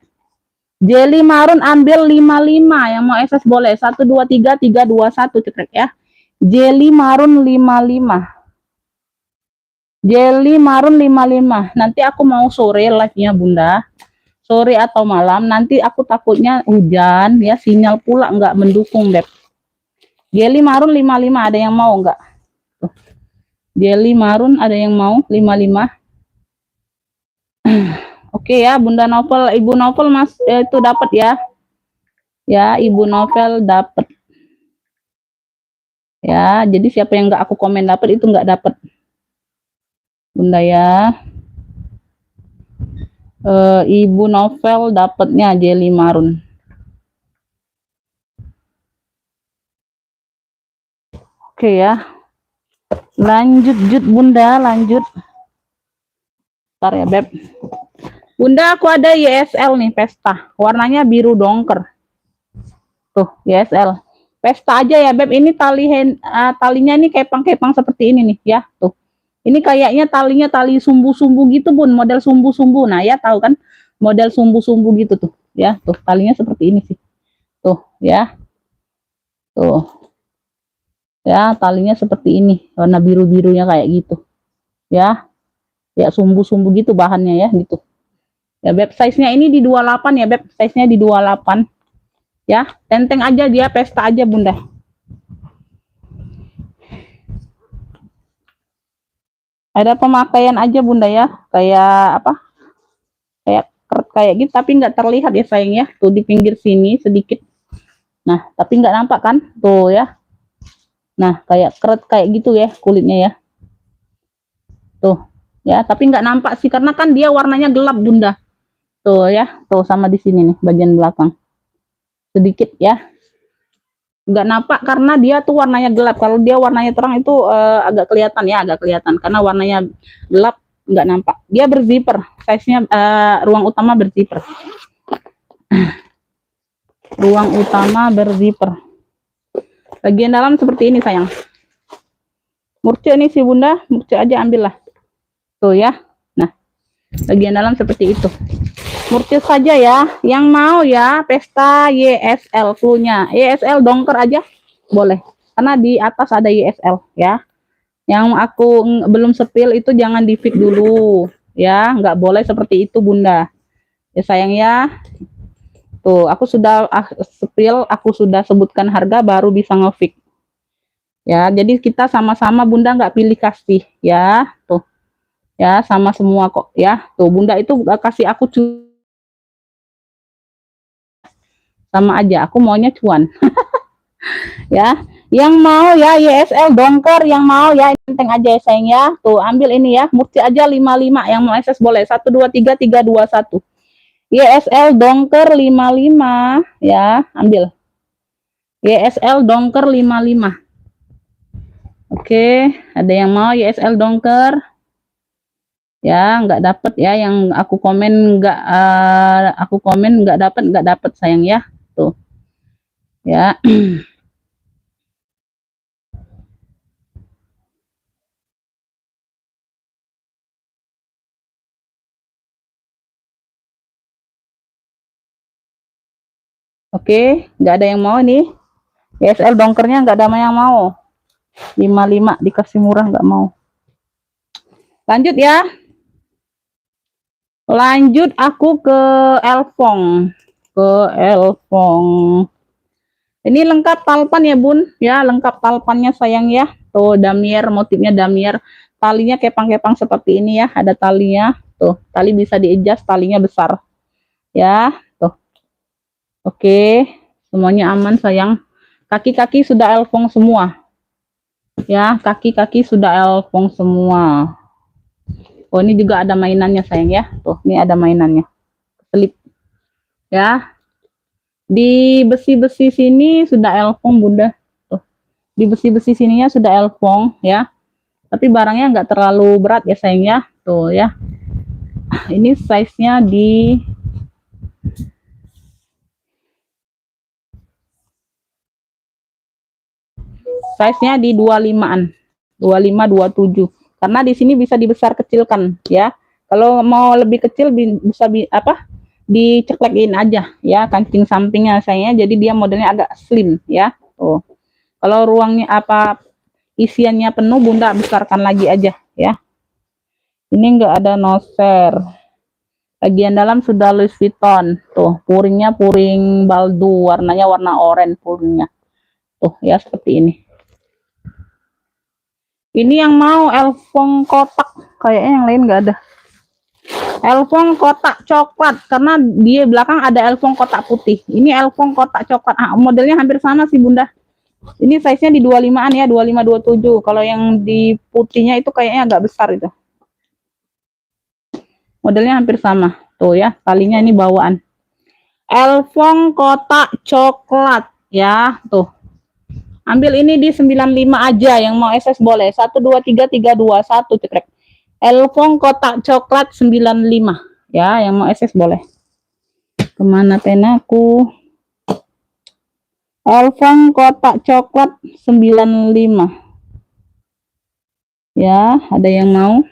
Jelly marun ambil 55, yang mau SS boleh. 1 2 3 3 2 1 cekrek ya. Jelly marun 55. Jelly marun 55. Nanti aku mau sore live-nya Bunda. Sore atau malam, nanti aku takutnya hujan ya, sinyal pula nggak mendukung, Beb. Jelly marun 55, ada yang mau nggak? Tuh. Jelly marun ada yang mau 55. Oke ya, Bunda Novel, Ibu Novel Mas itu dapat ya. Ya, Ibu Novel dapat. Ya, jadi siapa yang nggak aku komen dapat itu nggak dapat. Bunda ya. Ibu Novel dapatnya jelly marun. Oke ya. Lanjut Bunda, lanjut. Bentar ya, Beb. Bunda, aku ada YSL nih, pesta. Warnanya biru dongker. Tuh, YSL. Pesta aja ya, Beb. Ini talinya nih kepang-kepang seperti ini nih, ya. Tuh. Ini kayaknya talinya tali sumbu-sumbu gitu, Bun. Model sumbu-sumbu. Nah, ya tahu kan? Model sumbu-sumbu gitu tuh. Ya, tuh. Talinya seperti ini sih. Tuh, ya. Tuh. Ya, talinya seperti ini. Warna biru-birunya kayak gitu. Ya. Ya, sumbu-sumbu gitu bahannya ya, gitu. Ya, Beb, size-nya ini di 28 ya, Beb. Size-nya di 28. Ya, tenteng aja dia, pesta aja, Bunda. Ada pemakaian aja, Bunda ya. Kayak apa? Kayak gitu, tapi nggak terlihat ya sayang ya. Tuh di pinggir sini sedikit. Nah, tapi nggak nampak kan? Tuh ya. Nah, kayak keret kayak gitu ya kulitnya ya. Tuh. Ya, tapi nggak nampak sih karena kan dia warnanya gelap, Bunda. Tuh ya, tuh sama di sini nih bagian belakang. Sedikit ya. Nggak nampak karena dia tuh warnanya gelap. Kalau dia warnanya terang itu agak kelihatan ya, agak kelihatan karena warnanya gelap nggak nampak. Dia berzipper, size-nya ruang utama berzipper. Ruang utama berzipper. Bagian dalam seperti ini sayang. Murce nih si Bunda, murce aja ambil lah. Tuh ya. Nah, bagian dalam seperti itu. Murce saja ya. Yang mau ya pesta YSL cluenya. YSL dongker aja boleh. Karena di atas ada YSL ya. Yang aku belum sepil itu jangan di fix dulu ya. Nggak boleh seperti itu Bunda. Ya sayang ya. Tuh, aku sudah sepil, aku sudah sebutkan harga baru bisa ngefix. Ya, jadi kita sama-sama Bunda nggak pilih kasih ya. Tuh. Ya, sama semua kok ya. Tuh, Bunda itu kasih aku sama aja. Aku maunya cuan. Ya. Yang mau ya YSL dongker, yang mau ya enteng aja ya sayang ya. Tuh, ambil ini ya. Murti aja 55, yang mau SS boleh. 1 2 3 3 2 1. YSL dongker 55 ya, ambil. YSL dongker 55. Oke, ada yang mau YSL dongker? Ya, nggak dapat ya, yang aku komen nggak dapat sayang ya. Tuh. Ya. Oke, nggak ada yang mau nih. YSL dongkernya nggak ada yang mau. 55 dikasih murah nggak mau. Lanjut ya. Lanjut aku ke Elfong. Ini lengkap talpan ya Bun. Ya, lengkap talpannya sayang ya. Tuh damier, motifnya damier. Talinya kepang-kepang seperti ini ya. Ada talinya. Tuh, tali bisa di-adjust, talinya besar. Ya, tuh. Oke, semuanya aman sayang. Kaki-kaki sudah Elfong semua. Ya, kaki-kaki sudah Elfong semua. Oh, ini juga ada mainannya sayang ya. Tuh, ini ada mainannya. Selip. Ya. Di besi-besi sini sudah Elfong Bunda. Tuh. Di besi-besi sininya sudah Elfong ya. Tapi barangnya nggak terlalu berat ya sayang ya. Tuh ya. Ini size-nya di size-nya di 25-an. 25 27. Karena di sini bisa dibesar kecilkan ya. Kalau mau lebih kecil bisa apa? Diceklekin aja ya kancing sampingnya sayangnya, jadi dia modelnya agak slim ya. Tuh. Kalau ruangnya apa isiannya penuh, Bunda besarkan lagi aja ya. Ini enggak ada noser. Bagian dalam sudah Louis Vuitton. Tuh, puringnya puring baldu, warnanya warna oranye puringnya. Tuh ya seperti ini. Ini yang mau elfong kotak, kayaknya yang lain nggak ada. Elfong kotak coklat, karena di belakang ada elfong kotak putih. Ini elfong kotak coklat. Modelnya hampir sama sih Bunda. Ini size-nya di 25-an ya, 25 27. Kalau yang di putihnya itu kayaknya agak besar itu. Modelnya hampir sama. Tuh ya, talinya ini bawaan. Elfong kotak coklat ya, tuh. Ambil ini di 95 aja, yang mau SS boleh. 1 2 3 3 2 1 cekrek. Elfong kotak coklat 95 ya, yang mau SS boleh. Kemana penaku? Elfong kotak coklat 95 ya, ada yang mau?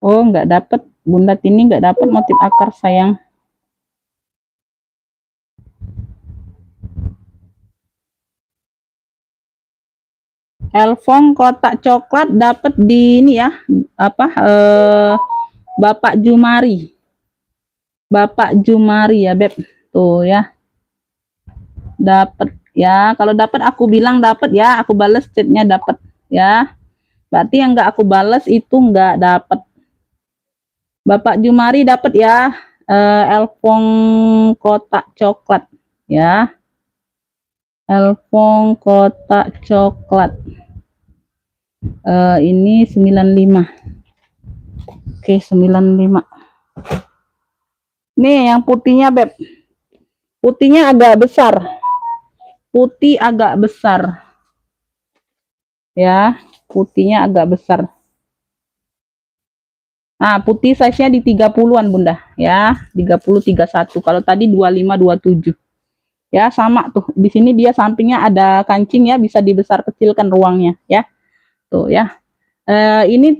Oh, nggak dapet Bunda Tini, nggak dapet motif akar sayang. Elfong kotak coklat dapat di ini ya, apa Bapak Jumari. Bapak Jumari ya, Beb. Tuh ya. Dapat ya. Kalau dapat aku bilang dapat ya, aku bales chatnya dapat ya. Berarti yang nggak aku bales itu nggak dapat. Bapak Jumari dapat ya. Elfong kotak coklat ya. Elfong kotak coklat. Ini 95. Oke, 95. Nih yang putihnya, Beb. Putihnya agak besar. Putih agak besar. Ya, putihnya agak besar. Nah, putih size-nya di 30-an, Bunda. Ya, 30 31. Kalau tadi 25 27. Ya, sama tuh. Di sini dia sampingnya ada kancing ya, bisa dibesar kecilkan ruangnya ya. Tuh ya. Ini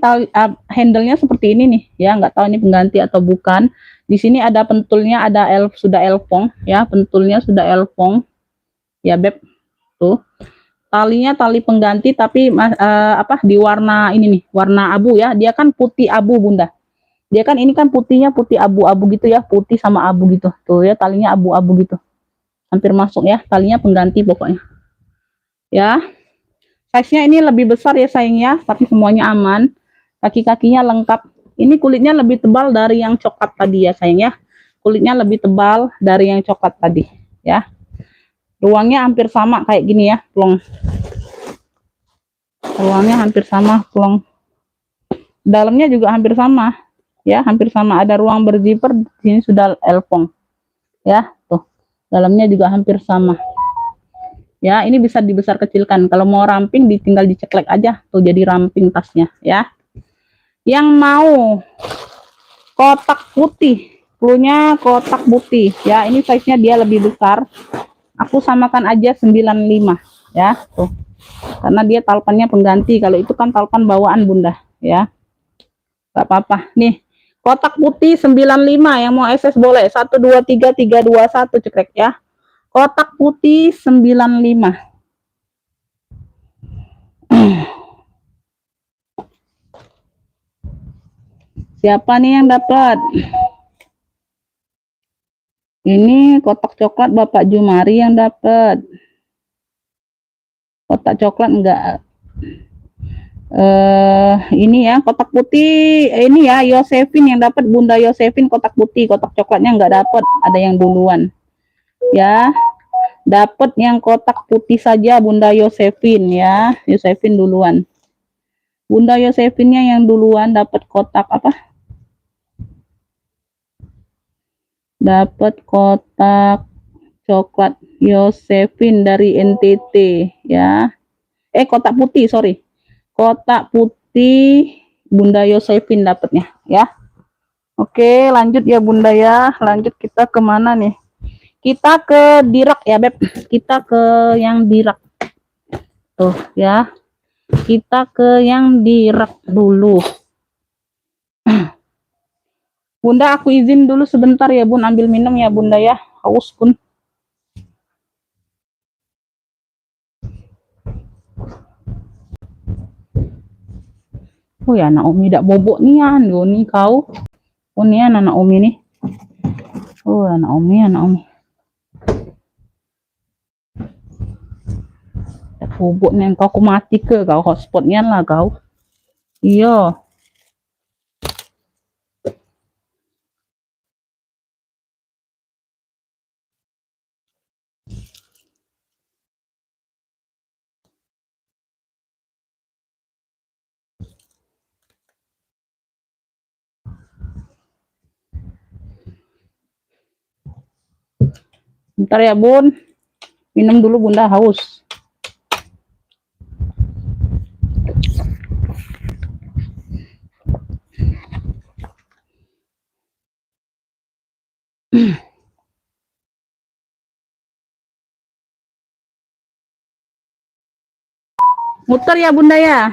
handle-nya seperti ini nih ya, nggak tahu ini pengganti atau bukan. Di sini ada pentulnya, ada sudah elfong ya, pentulnya sudah elfong ya, Beb. Tuh talinya tali pengganti, tapi apa di warna ini nih, warna abu ya, dia kan putih abu Bunda, dia kan ini kan putihnya putih abu-abu gitu ya, putih sama abu gitu. Tuh ya, talinya abu-abu gitu, hampir masuk ya, talinya pengganti pokoknya ya. Size-nya ini lebih besar ya sayangnya, tapi semuanya aman. Kaki-kakinya lengkap. Ini kulitnya lebih tebal dari yang coklat tadi ya sayang ya. Kulitnya lebih tebal dari yang coklat tadi ya. Ruangnya hampir sama kayak gini ya, plong. Ruangnya hampir sama, plong. Dalamnya juga hampir sama ya, hampir sama. Ada ruang berzipper, di sini sudah elfong ya. Tuh, dalamnya juga hampir sama. Ya, ini bisa dibesar kecilkan. Kalau mau ramping tinggal diceklek aja tuh, jadi ramping tasnya ya. Yang mau kotak putih, punya kotak putih ya, ini size-nya dia lebih besar. Aku samakan aja 95 ya tuh. Karena dia talpannya pengganti, kalau itu kan talpan bawaan Bunda ya. Gak apa-apa. Nih, kotak putih 95, yang mau SS boleh. 1 2 3 3 2 1 cekrek ya. Kotak putih 95. Siapa nih yang dapat? Ini kotak coklat Bapak Jumari yang dapat. Kotak coklat enggak. Ini ya kotak putih, ini ya Yosefin yang dapat, Bunda Yosefin kotak putih. Kotak coklatnya enggak dapat, ada yang duluan ya. Dapat yang kotak putih saja Bunda Yosefin ya. Yosefin duluan. Bunda Yosefinnya yang duluan dapat kotak apa? Dapat kotak coklat Yosefin dari NTT ya. kotak putih, sorry. Kotak putih Bunda Yosefin dapatnya ya. Oke, lanjut ya Bunda ya. Lanjut kita kemana nih? Kita ke Dirak ya Beb. Kita ke yang Dirak. Tuh ya. Kita ke yang Dirak dulu. Bunda aku izin dulu sebentar ya Bun, ambil minum ya Bunda ya. Haus Bun. Oh ya Naomi dak bobok nian yo nih kau. Oh nian anak Naomi nih. Oh anak Naomi, anak Naomi. Dak bobok nih kau aku mati ke kau hotspotnya lah kau. Iya. Bentar ya Bun. Minum dulu Bunda haus. Muter ya Bunda ya.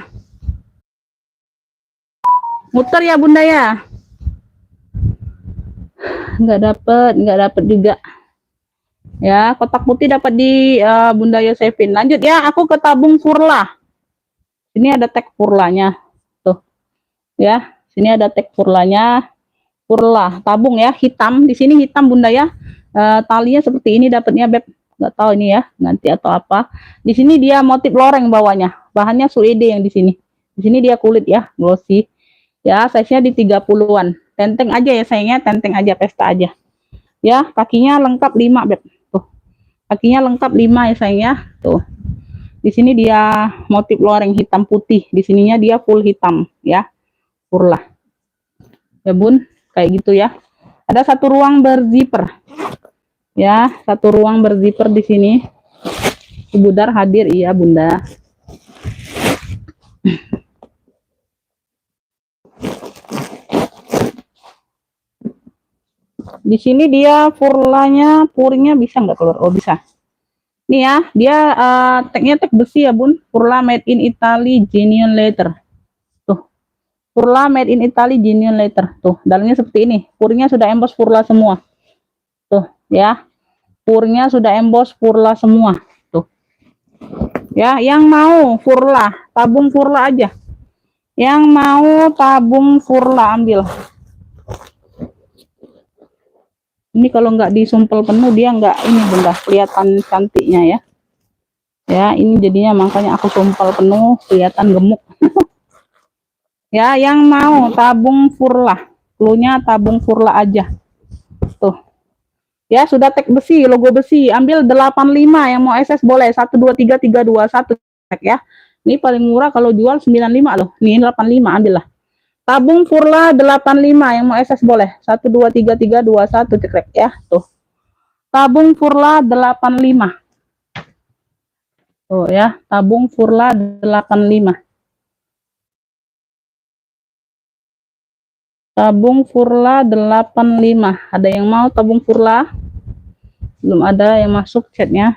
Muter ya Bunda ya. Nggak dapet juga. Ya, kotak putih dapat di Bunda Yosefin. Lanjut ya, aku ke tabung Furla. Ini ada tag Furlanya. Tuh. Ya, sini ada tag Furlanya. Furla, tabung ya, hitam. Di sini hitam Bunda ya. Talinya seperti ini dapatnya Beb. Nggak tahu ini ya, nanti atau apa. Di sini dia motif loreng bawahnya. Bahannya suede yang di sini. Di sini dia kulit ya, glossy. Ya, size-nya di 30-an. Tenteng aja ya sayangnya, tenteng aja, pesta aja. Ya, kakinya lengkap 5 Beb. Tuh. Kakinya lengkap 5 ya sayangnya. Tuh. Di sini dia motif loreng hitam putih. Di sininya dia full hitam ya. Furla. Ya Bun, kayak gitu ya. Ada satu ruang berzipper. Ya, satu ruang berzipper di sini. Ibu Dar hadir iya Bunda. Di sini dia furlanya, purnya bisa nggak keluar? Oh bisa. Nih ya, dia tagnya tag besi ya Bun. Furla made in Italy, genuine leather. Tuh, Furla made in Italy, genuine leather. Tuh, dalamnya seperti ini. Purnya sudah emboss Furla semua. Tuh, ya. Purnya sudah emboss Furla semua. Tuh. Ya, yang mau Furla, tabung Furla aja. Yang mau tabung Furla ambil. Ini kalau nggak disumpel penuh dia nggak ini Bunda, kelihatan cantiknya ya. Ya, ini jadinya makanya aku sumpel penuh, kelihatan gemuk. Ya, yang mau tabung Furla, cluenya tabung Furla aja. Tuh. Ya, sudah tag besi, logo besi. Ambil 85 yang mau SS boleh. 123321 tag ya. Ini paling murah kalau jual 95 loh. Ini 85 ambillah. Tabung Furla 85 yang mau SS boleh. 123321 cekrek ya. Tuh. Tabung Furla 85. Tuh ya, tabung Furla 85. Tabung Furla 85. Ada yang mau tabung Furla? Belum ada yang masuk chatnya.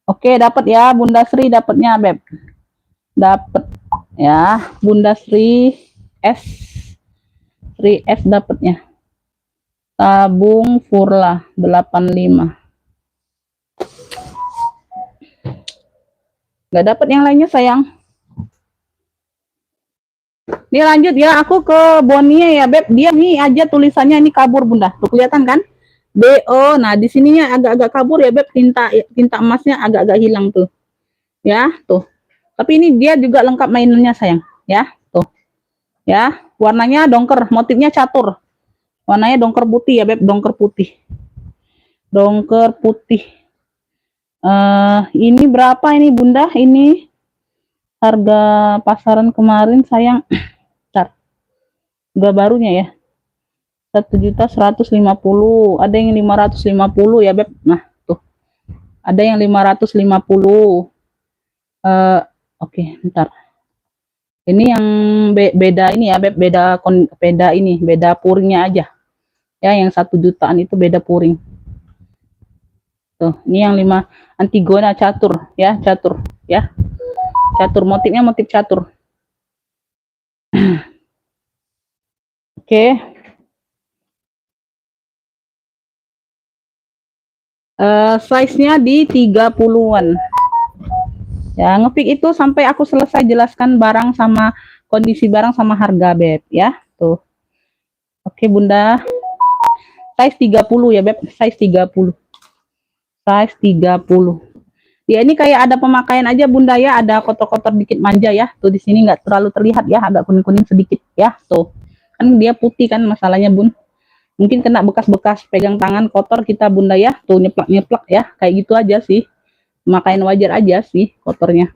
Oke, dapat ya Bunda Sri, dapatnya Beb. Dapat ya, Bunda Sri S dapatnya. Tabung Furla 85. Nggak dapat yang lainnya sayang. Ini lanjut ya, aku ke Bonia ya Beb. Dia nih aja tulisannya ini kabur Bunda. Tuh kelihatan kan? BO. Nah, di sininya agak-agak kabur ya Beb, tinta emasnya agak-agak hilang tuh. Ya, tuh. Tapi ini dia juga lengkap mainannya sayang, ya. Tuh. Ya, warnanya dongker, motifnya catur. Warnanya dongker putih ya Beb, dongker putih. Dongker putih. Ini berapa ini Bunda? Ini harga pasaran kemarin sayang. Bentar. Udah barunya ya. 1.150.000, ada yang 550 ya Beb. Nah tuh ada yang 550. Oke, ntar ini yang beda ini ya Beb, beda ini, beda puringnya aja ya. Yang 1 jutaan itu beda puring tuh. Ini yang 5 Antigona catur ya, catur ya, catur, motifnya motif catur. Oke. Size-nya di 30-an. Ya, ngepick itu sampai aku selesai jelaskan barang sama kondisi barang sama harga, Beb, ya. Tuh. Oke, Bunda. Size 30 ya, Beb. Size 30. Size 30. Ya, ini kayak ada pemakaian aja, Bunda ya. Ada kotor-kotor dikit manja ya. Tuh di sini nggak terlalu terlihat ya, agak kuning-kuning sedikit ya. Tuh. Kan dia putih kan masalahnya, Bun. Mungkin kena bekas-bekas pegang tangan kotor kita, Bunda ya. Tuh nyeplak-nyeplak ya. Kayak gitu aja sih. Pemakaian wajar aja sih kotornya.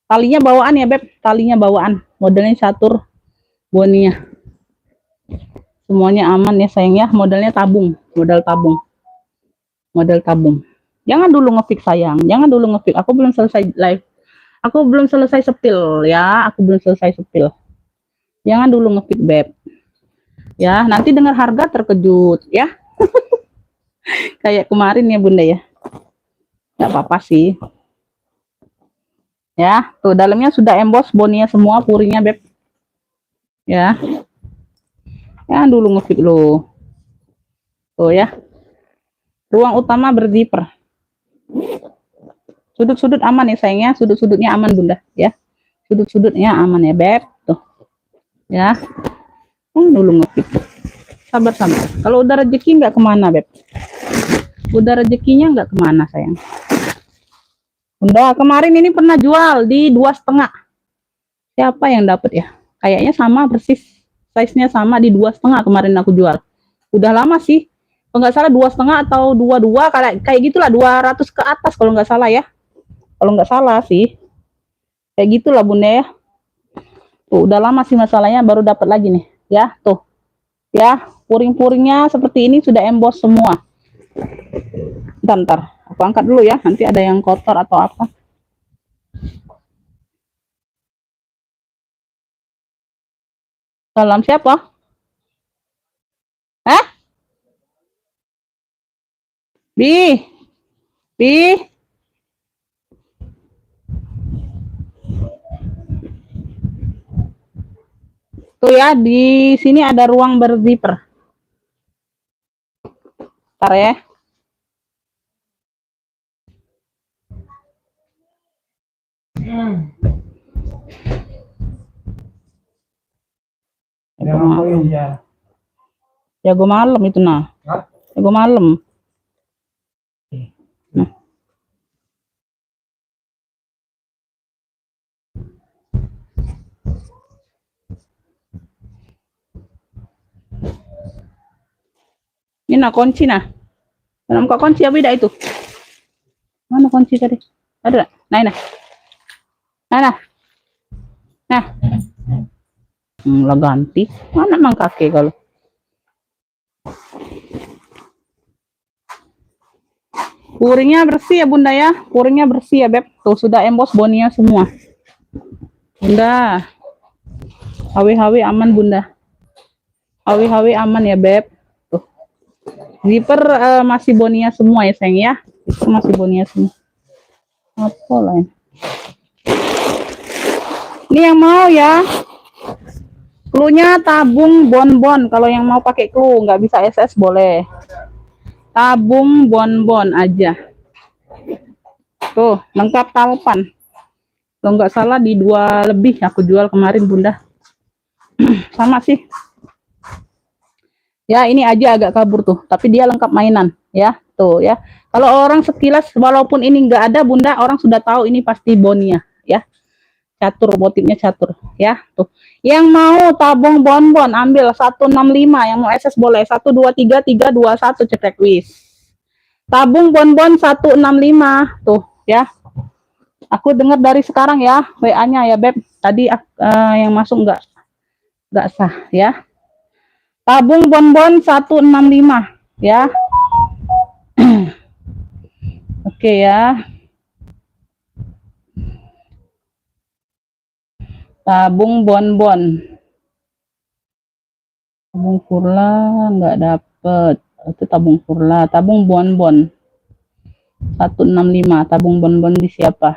Talinya bawaan ya, Beb. Talinya bawaan. Modelnya catur bonia. Semuanya aman ya, sayang ya. Modelnya tabung. Modal tabung. Model tabung. Jangan dulu ngepick, sayang. Jangan dulu ngepick. Aku belum selesai live. Aku belum selesai sepil ya. Aku belum selesai sepil. Jangan dulu ngepick, Beb. Ya, nanti dengar harga terkejut ya. Kayak kemarin ya, Bunda ya. Nggak apa-apa sih. Ya, tuh dalamnya sudah emboss bonia semua, puringnya, Beb. Ya. Ya, dulu ngepick lo. Tuh ya. Ruang utama berzipper. Sudut-sudut aman ya, sayangnya. Sudut-sudutnya aman, Bunda ya. Sudut-sudutnya aman ya, Beb. Tuh. Ya. Dulu ngepick. Sabar-sabar. Kalau udah rezeki nggak kemana, Beb. Udah rezekinya nggak kemana, sayang. Bunda, kemarin ini pernah jual di 2,5. Siapa yang dapat ya? Kayaknya sama persis. Size-nya sama di 2,5 kemarin aku jual. Udah lama sih. Kalau nggak salah 2,5 atau 22, kayak gitulah, 200 ke atas kalau nggak salah ya. Kalau nggak salah sih. Kayak gitulah, Bunda ya. Tuh, udah lama sih masalahnya, baru dapat lagi nih. Ya, tuh. Ya, puring-puringnya seperti ini sudah emboss semua. Bentar, aku angkat dulu ya, nanti ada yang kotor atau apa. Salam siapa? Hah? Bi, Bi. Tuh ya, di sini ada ruang berzipper. Ntar ya. Jago malam itu nah. Jago malam. Nah. Ini nah kunci nah. Dalam kok kunci apa beda itu? Mana kunci tadi? Ada? Nah, nah. Nah. Nah. Lah ganti. Mana mang kakek kalau. Puringnya bersih ya, Bunda ya. Puringnya bersih ya, Beb. Tuh sudah emboss bonia semua. Bunda. HW aman, Bunda. HW aman ya, Beb. Tuh. Zipper masih bonia semua ya, sayang ya. Itu masih bonia semua. Apa lah ini? Ini yang mau ya. Cluenya tabung bonbon. Kalau yang mau pakai clue, nggak bisa SS boleh. Tabung bonbon aja. Tuh, lengkap talpan. Kalau nggak salah di 2 lebih aku jual kemarin, Bunda. Sama sih. Ya, ini aja agak kabur tuh, tapi dia lengkap mainan ya. Tuh ya. Kalau orang sekilas walaupun ini nggak ada, Bunda, orang sudah tahu ini pasti bonia ya. Catur, motifnya catur ya. Tuh. Yang mau tabung bonbon ambil 165, yang mau SS boleh 123 321 cetek wis. Tabung bonbon 165 tuh ya. Aku dengar dari sekarang ya WA-nya ya, Beb. Tadi yang masuk enggak nggak sah ya. Tabung bonbon 165 ya. Oke ya. Tabung bonbon. Tabung Furla nggak dapet. Itu tabung Furla. Tabung bonbon 165. Tabung bonbon di siapa?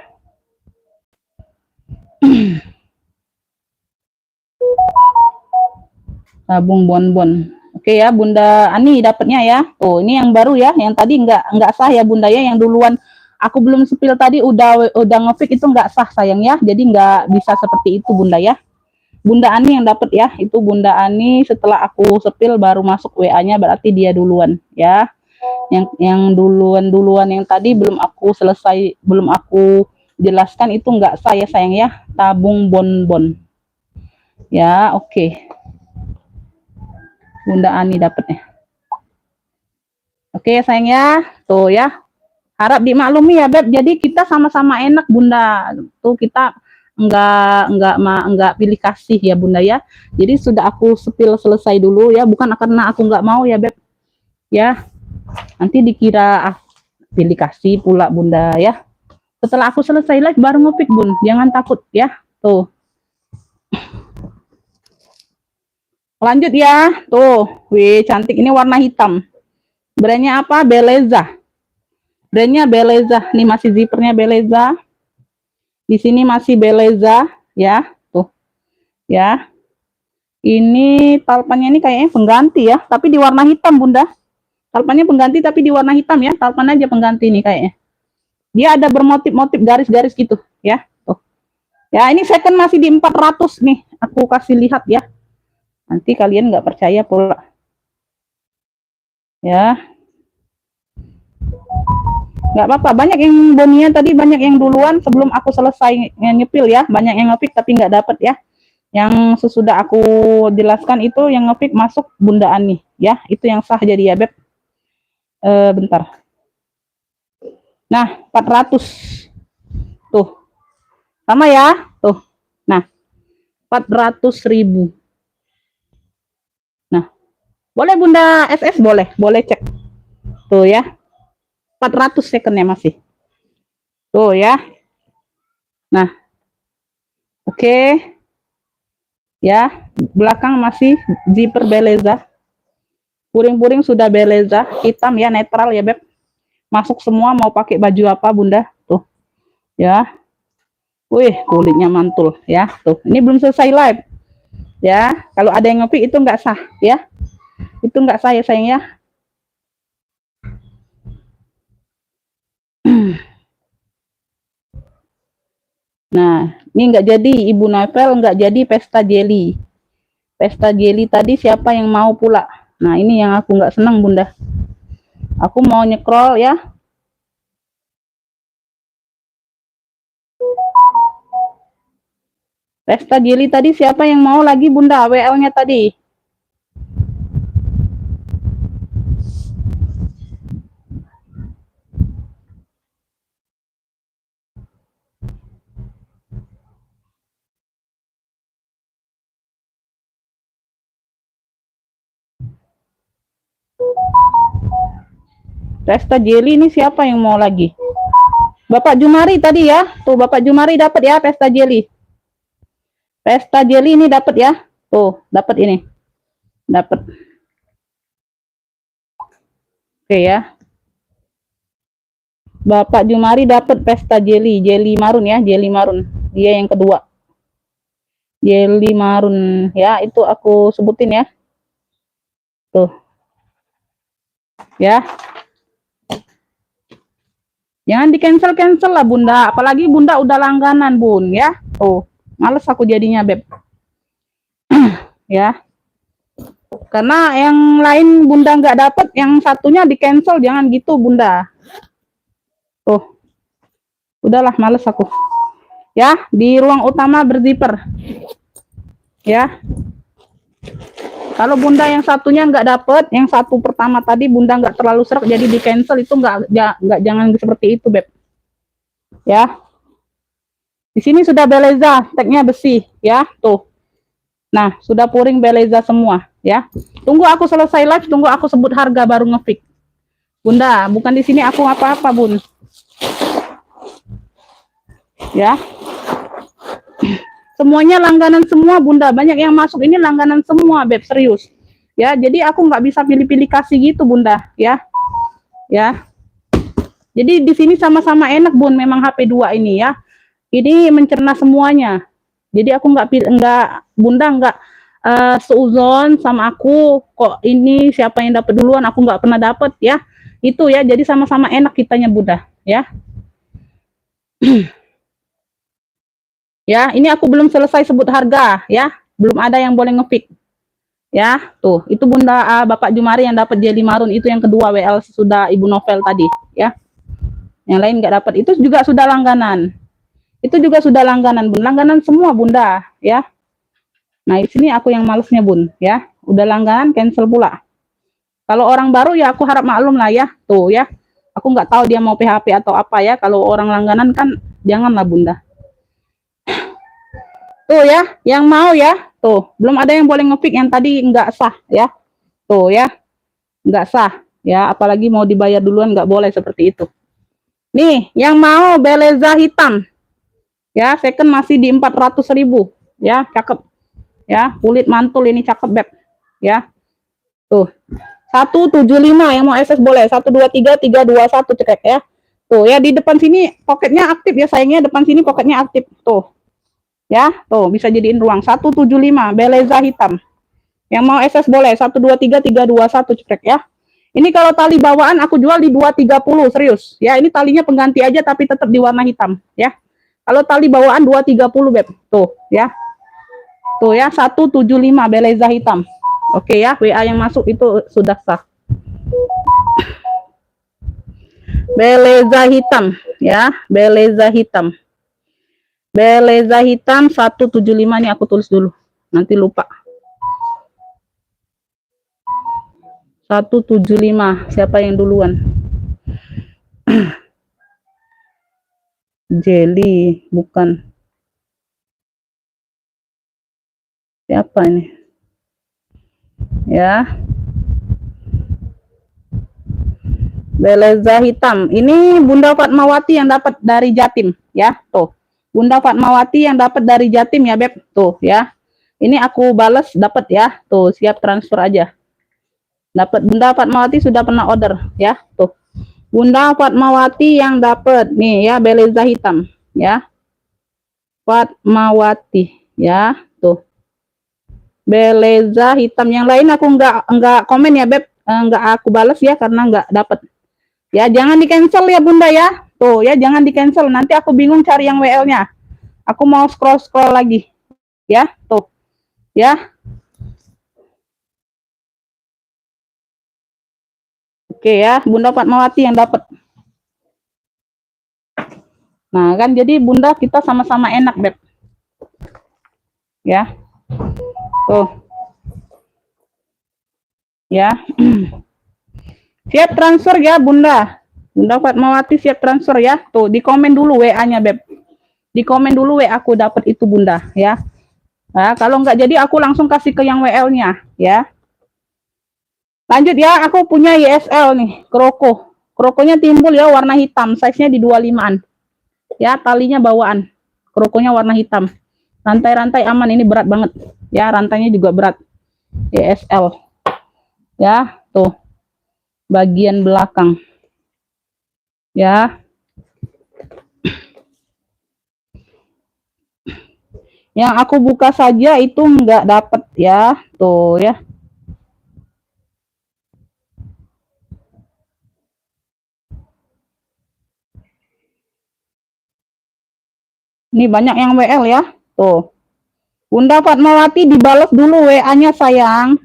Tabung bonbon. Oke ya, Bunda Ani dapatnya ya. Oh, ini yang baru ya. Yang tadi nggak sah ya Bunda ya. Yang duluan aku belum sepil tadi udah ngefik itu nggak sah sayang ya. Jadi nggak bisa seperti itu Bunda ya. Bunda Ani yang dapat ya. Itu Bunda Ani setelah aku sepil baru masuk WA-nya, berarti dia duluan ya. Yang duluan yang tadi belum aku selesai, belum aku jelaskan itu nggak sah ya sayang ya. Tabung bonbon. Ya, oke. Bunda Ani dapatnya. Oke sayang ya, tuh ya. Harap dimaklumi ya Beb. Jadi kita sama-sama enak Bunda. Tuh kita enggak pilih kasih ya Bunda ya. Jadi sudah aku sepil selesai dulu ya, bukan karena aku nggak mau ya Beb. Ya. Nanti dikira pilih kasih pula Bunda ya. Setelah aku selesai live baru ngepick Bun. Jangan takut ya. Tuh. Lanjut ya. Tuh, wih cantik, ini warna hitam. Brandnya apa? Beleza. Brandnya Beleza. Nih masih zippernya Beleza. Di sini masih Beleza ya. Tuh. Ya. Ini talpannya ini kayaknya pengganti ya, tapi di warna hitam Bunda. Talpannya pengganti tapi di warna hitam ya. Talpan aja pengganti nih kayaknya. Dia ada bermotif-motif garis-garis gitu ya. Tuh. Ya, ini second masih di 400 nih. Aku kasih lihat ya. Nanti kalian nggak percaya pula. Ya. Nggak apa-apa. Banyak yang Bonia tadi, banyak yang duluan sebelum aku selesai nyepil ya. Banyak yang ngepick tapi nggak dapet ya. Yang sesudah aku jelaskan itu yang ngepick masuk Bunda Ani ya. Itu yang sah jadi ya Beb. Bentar. Nah, 400. Tuh. Sama ya. Tuh. Nah, 400.000. Nah, boleh Bunda SS, boleh cek. Tuh ya. 400 secondnya masih. Tuh ya. Nah. Oke. Ya, belakang masih zipper Beleza. Puring-puring sudah Beleza, hitam ya, netral ya Beb. Masuk semua, mau pakai baju apa Bunda? Tuh. Ya. Wih, kulitnya mantul ya. Tuh, ini belum selesai live. Ya, kalau ada yang ngopi itu nggak sah ya. Itu nggak sah ya sayang ya. Nah, ini nggak jadi Ibu Novel, nggak jadi pesta jelly. Pesta jelly tadi siapa yang mau pula? Nah, ini yang aku nggak senang Bunda. Aku mau nyekrol ya. Pesta jelly tadi siapa yang mau lagi Bunda? WL-nya tadi. Pesta jelly ini siapa yang mau lagi? Bapak Jumari tadi ya. Tuh Bapak Jumari dapat ya pesta jelly. Pesta jelly ini dapat ya. Tuh, dapat ini. Dapat. Oke ya. Bapak Jumari dapat pesta jelly, jelly marun ya, jelly marun. Dia yang kedua. Jelly marun ya, itu aku sebutin ya. Tuh. Ya. Jangan di-cancel lah Bunda, apalagi Bunda udah langganan Bun ya. Tuh, males aku jadinya Beb. Ya. Karena yang lain Bunda nggak dapat, yang satunya di-cancel, jangan gitu Bunda. Tuh. Udahlah, males aku. Ya, di ruang utama berzipper. Ya. Kalau Bunda yang satunya nggak dapet, yang satu pertama tadi Bunda nggak terlalu serak, jadi di cancel itu nggak jangan seperti itu Beb. Ya. Di sini sudah Beleza, tagnya besi, ya tuh. Nah, sudah puring Beleza semua ya. Tunggu aku selesai live, tunggu aku sebut harga baru ngepick. Bunda, bukan di sini aku apa-apa, Bun. Ya. Semuanya langganan semua, Bunda. Banyak yang masuk ini langganan semua, Beb, serius. Ya, jadi aku nggak bisa pilih-pilih kasih gitu, Bunda, ya. Ya. Jadi di sini sama-sama enak, Bun, memang HP 2 ini ya. Ini mencerna semuanya. Jadi aku Bunda nggak seuzon sama aku kok ini siapa yang dapat duluan, aku nggak pernah dapat ya. Itu ya, jadi sama-sama enak kitanya, Bunda, ya. Ya, ini aku belum selesai sebut harga ya. Belum ada yang boleh ngepick. Ya, tuh, itu Bunda Bapak Jumari yang dapat jelly marun itu yang kedua WL sudah Ibu Novel tadi, ya. Yang lain nggak dapat, itu juga sudah langganan. Itu juga sudah langganan, Bun. Langganan semua, Bunda, ya. Nah, di sini aku yang malesnya, Bun, ya. Udah langganan cancel pula. Kalau orang baru ya aku harap maklum lah ya. Tuh ya. Aku nggak tahu dia mau PHP atau apa ya. Kalau orang langganan kan janganlah, Bunda. Tuh ya, yang mau ya. Tuh, belum ada yang boleh ngepick yang tadi nggak sah ya. Tuh ya. Nggak sah ya, apalagi mau dibayar duluan nggak boleh seperti itu. Nih, yang mau Beleza hitam. Ya, second masih di 400.000 ya, cakep. Ya, kulit mantul ini cakep, Beb. Ya. Tuh. 175 yang mau SS boleh. 123 321 cekrek ya. Tuh ya, di depan sini poketnya aktif ya sayangnya, depan sini poketnya aktif. Tuh. Ya, tuh bisa jadiin ruang. 175 Beleza hitam. Yang mau SS boleh. 123 321 cekrek ya. Ini kalau tali bawaan aku jual di 230 serius. Ya, ini talinya pengganti aja tapi tetap di warna hitam ya. Kalau tali bawaan 230, Beb. Tuh ya. Tuh ya, 175 Beleza hitam. Oke ya, WA yang masuk itu sudah sah. Beleza hitam ya, Beleza hitam. Beleza hitam 175 nih aku tulis dulu. Nanti lupa. 175. Siapa yang duluan? Jelly, bukan. Siapa ini? Ya. Beleza hitam. Ini Bunda Fatmawati yang dapat dari Jatim, ya. Tuh. Bunda Fatmawati yang dapat dari Jatim ya, Beb. Tuh, ya. Ini aku balas dapat ya. Tuh, siap transfer aja. Dapat Bunda Fatmawati sudah pernah order ya. Tuh. Bunda Fatmawati yang dapat nih ya, Beleza hitam ya. Fatmawati ya, tuh. Beleza hitam. Yang lain aku enggak komen ya, Beb. Enggak aku balas ya karena enggak dapat. Ya, jangan di cancel ya, Bunda ya. Tuh ya, jangan di cancel. Nanti aku bingung cari yang WL-nya. Aku mau scroll lagi. Ya, tuh. Ya. Oke ya, Bunda Fatmawati yang dapat. Nah, kan jadi Bunda kita sama-sama enak, Beb. Ya. Tuh. Ya. Siap transfer ya, Bunda. Bunda Fatmawati siap transfer ya. Tuh, di komen dulu WA-nya, Beb. Di komen dulu WA aku dapat itu, Bunda, ya. Nah, kalau nggak jadi aku langsung kasih ke yang WL-nya, ya. Lanjut ya, aku punya YSL nih, kroko. Krokonya timbul ya warna hitam, size-nya di 25-an. Ya, talinya bawaan. Krokonya warna hitam. Rantai-rantai aman, ini berat banget. Ya, rantainya juga berat. YSL. Ya, tuh. Bagian belakang. Ya. Yang aku buka saja itu nggak dapet ya. Tuh ya. Ini banyak yang WL ya. Tuh. Bunda Fatmawati dibalas dulu WA-nya sayang.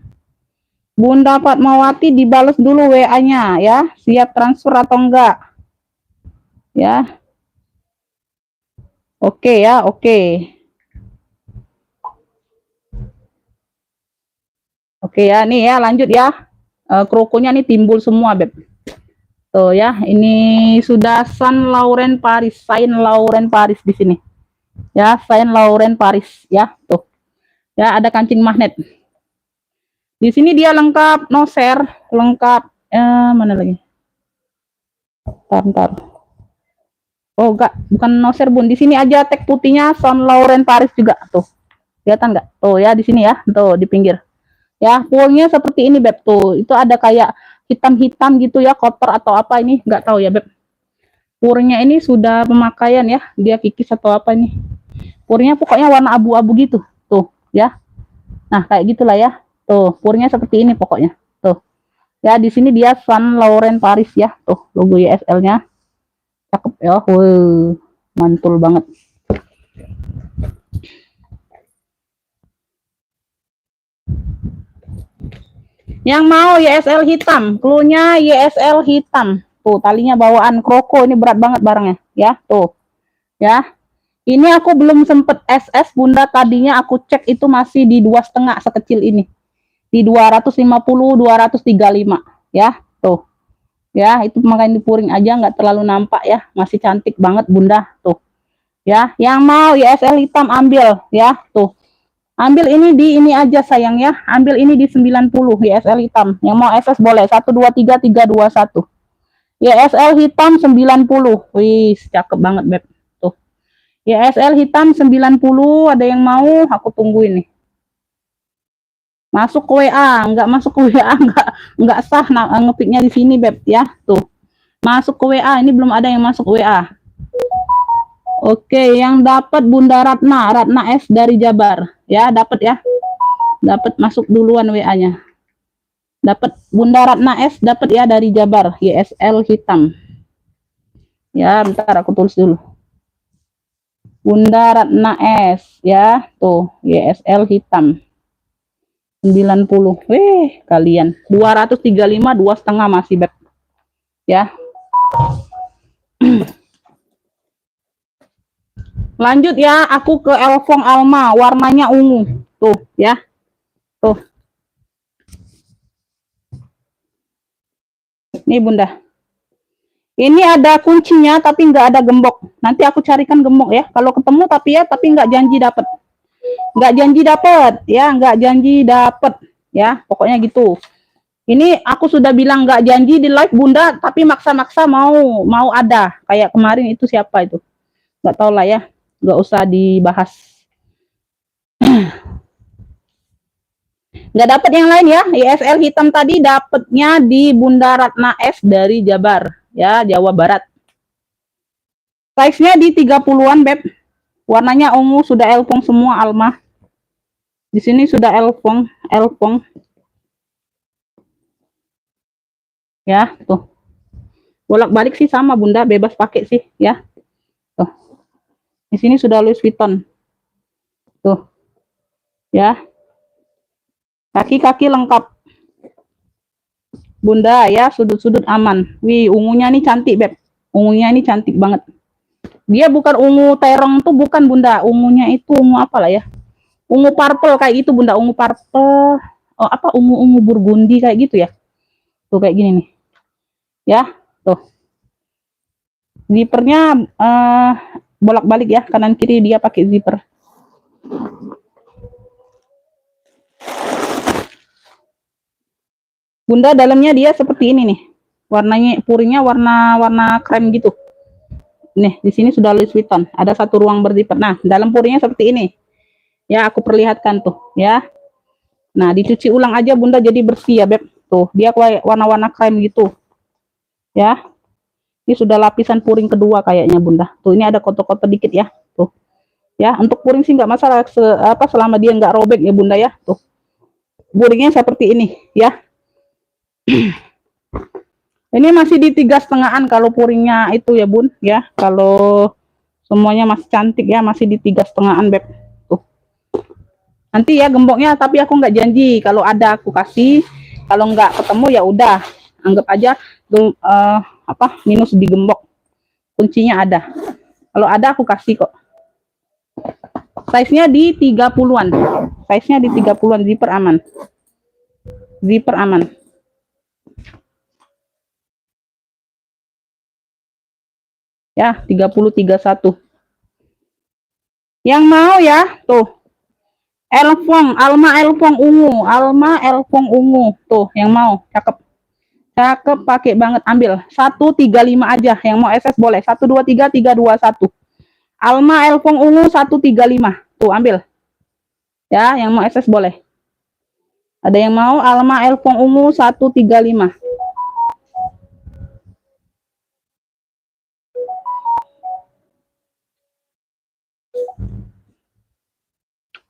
Bunda Fatmawati dibalas dulu WA-nya ya. Siap transfer atau enggak? Ya. Oke ya, oke. Oke ya, nih ya lanjut ya. Krokonya nih timbul semua, Beb. Tuh ya, ini sudah Saint Laurent Paris di sini. Ya, Saint Laurent Paris ya, tuh. Ya, ada kancing magnet. Di sini dia lengkap noser, lengkap mana lagi? Bentar. Oh, enggak, bukan noser, Bun. Di sini aja tag putihnya Saint Laurent Paris juga tuh. Kelihatan enggak? Tuh ya di sini ya, tuh di pinggir. Ya, poolnya seperti ini, Beb. Tuh, itu ada kayak hitam-hitam gitu ya, kotor atau apa ini, enggak tahu ya, Beb. Purnya ini sudah pemakaian ya, dia kikis atau apa ini. Purnya pokoknya warna abu-abu gitu. Tuh, ya. Nah, kayak gitulah ya. Tuh, purnya seperti ini pokoknya. Tuh. Ya, di sini dia Saint Laurent Paris ya. Tuh, logo YSL-nya. Cakep ya. Mantul banget. Yang mau YSL hitam, cluenya YSL hitam. Tuh, talinya bawaan Kroko, ini berat banget barangnya, ya. Tuh. Ya. Ini aku belum sempet SS, Bunda. Tadinya aku cek itu masih di 2,5 sekecil ini. Di 250, 235, ya. Tuh. Ya, itu makanya dipuring aja, nggak terlalu nampak ya. Masih cantik banget, Bunda. Tuh. Ya, yang mau YSL hitam ambil, ya. Tuh. Ambil ini di ini aja sayang ya. Ambil ini di 90 YSL hitam. Yang mau SS boleh 123 321. YSL hitam 90. Wih, cakep banget, Beb. Tuh. YSL hitam 90, ada yang mau? Aku tungguin nih. Masuk ke WA, enggak masuk ke WA, enggak sah ngepiknya di sini, Beb ya. Tuh. Masuk ke WA, ini belum ada yang masuk WA. Oke, yang dapat Bunda Ratna S dari Jabar. Ya, dapat ya. Dapat masuk duluan WA-nya. Dapat Bunda Ratna S, dapat ya dari Jabar, YSL hitam. Ya, bentar aku tulis dulu. Bunda Ratna S, ya, tuh, YSL hitam. 90. Kalian. 235, 2,5 masih, Beb. Ya. Lanjut ya, aku ke Elfong Alma, warnanya ungu. Tuh, ya. Tuh. Nih, Bunda. Ini ada kuncinya tapi nggak ada gembok. Nanti aku carikan gembok ya. Kalau ketemu tapi nggak janji dapat. Nggak janji dapat, ya, nggak janji dapat, ya. Pokoknya gitu. Ini aku sudah bilang nggak janji di live Bunda, tapi maksa-maksa mau ada. Kayak kemarin itu siapa itu? Nggak tahu lah ya. Nggak usah dibahas. Nggak dapat yang lain ya. ISL hitam tadi dapatnya di Bunda Ratna S dari Jabar, ya, Jawa Barat. Size-nya di 30-an, Beb. Warnanya ungu, sudah elfong semua Alma. Di sini sudah elfong. Ya, tuh. Bolak-balik sih sama Bunda, bebas pakai sih, ya. Tuh. Di sini sudah Louis Vuitton. Tuh. Ya. Kaki-kaki lengkap. Bunda ya, sudut-sudut aman. Wih, ungunya nih cantik, Beb. Ungunya ini cantik banget. Dia bukan ungu terong tuh, bukan Bunda. Ungunya itu ungu apa lah ya? Ungu purple kayak gitu, Bunda. Ungu purple. Oh, apa ungu-ungu burgundi kayak gitu ya? Tuh kayak gini nih. Ya, tuh. Zippernya bolak-balik ya, kanan kiri dia pakai zipper. Bunda, dalamnya dia seperti ini nih. Warnanya puringnya warna krem gitu. Nih, di sini sudah Louis Vuitton. Ada satu ruang berzipper. Nah, dalam puringnya seperti ini. Ya, aku perlihatkan tuh, ya. Nah, dicuci ulang aja Bunda jadi bersih ya, Beb. Tuh, dia kayak warna-warna krem gitu. Ya. Ini sudah lapisan puring kedua kayaknya Bunda. Tuh, ini ada kotor-kotor dikit ya. Tuh. Ya, untuk puring sih nggak masalah selama dia nggak robek ya Bunda ya. Tuh. Puringnya seperti ini, ya. Ini masih di 3,5-an kalau puringnya itu ya Bun, ya. Kalau semuanya masih cantik ya, masih di 3,5-an, Beb. Tuh. Nanti ya gemboknya, tapi aku nggak janji. Kalau ada aku kasih, kalau nggak ketemu ya udah. Anggap aja minus di gembok. Kuncinya ada. Kalau ada aku kasih kok. Size-nya di 30-an. Size-nya di 30-an, zipper aman. Zipper aman. Ya, 30 31. Yang mau ya, tuh. Elfong, Alma Elfong ungu, Alma Elfong ungu. Tuh, yang mau, cakep. Cakep, pakai banget, ambil. 135 aja, yang mau SS boleh. 123 321. Alma Elfong ungu 135. Tuh, ambil. Ya, yang mau SS boleh. Ada yang mau Alma Elfong ungu 135.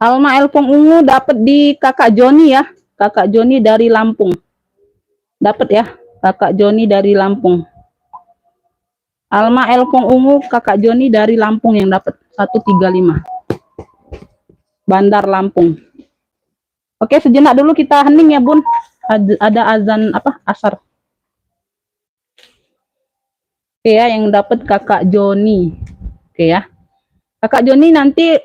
Alma Elfong ungu dapat di Kakak Joni ya. Kakak Joni dari Lampung. Dapat ya, Kakak Joni dari Lampung. Alma Elfong ungu Kakak Joni dari Lampung yang dapat 135. Bandar Lampung. Oke, sejenak dulu kita hening ya, Bun. Ada azan apa? Asar. Oke ya, yang dapat Kakak Joni. Oke ya. Kakak Joni nanti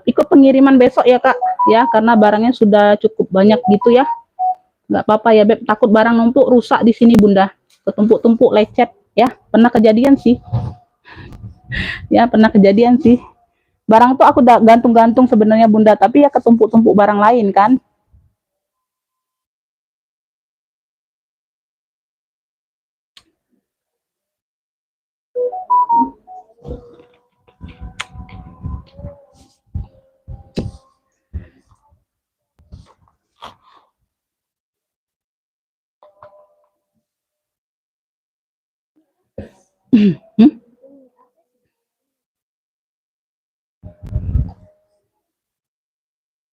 ikut pengiriman besok ya, Kak. Ya, karena barangnya sudah cukup banyak gitu ya. Nggak apa-apa ya, Beb. Takut barang numpuk rusak di sini, Bunda. Ketumpuk-tumpuk lecet ya. Pernah kejadian sih. Ya, pernah kejadian sih. Barang tuh aku udah gantung-gantung sebenarnya, Bunda, tapi ya ketumpuk-tumpuk barang lain kan. Hmm?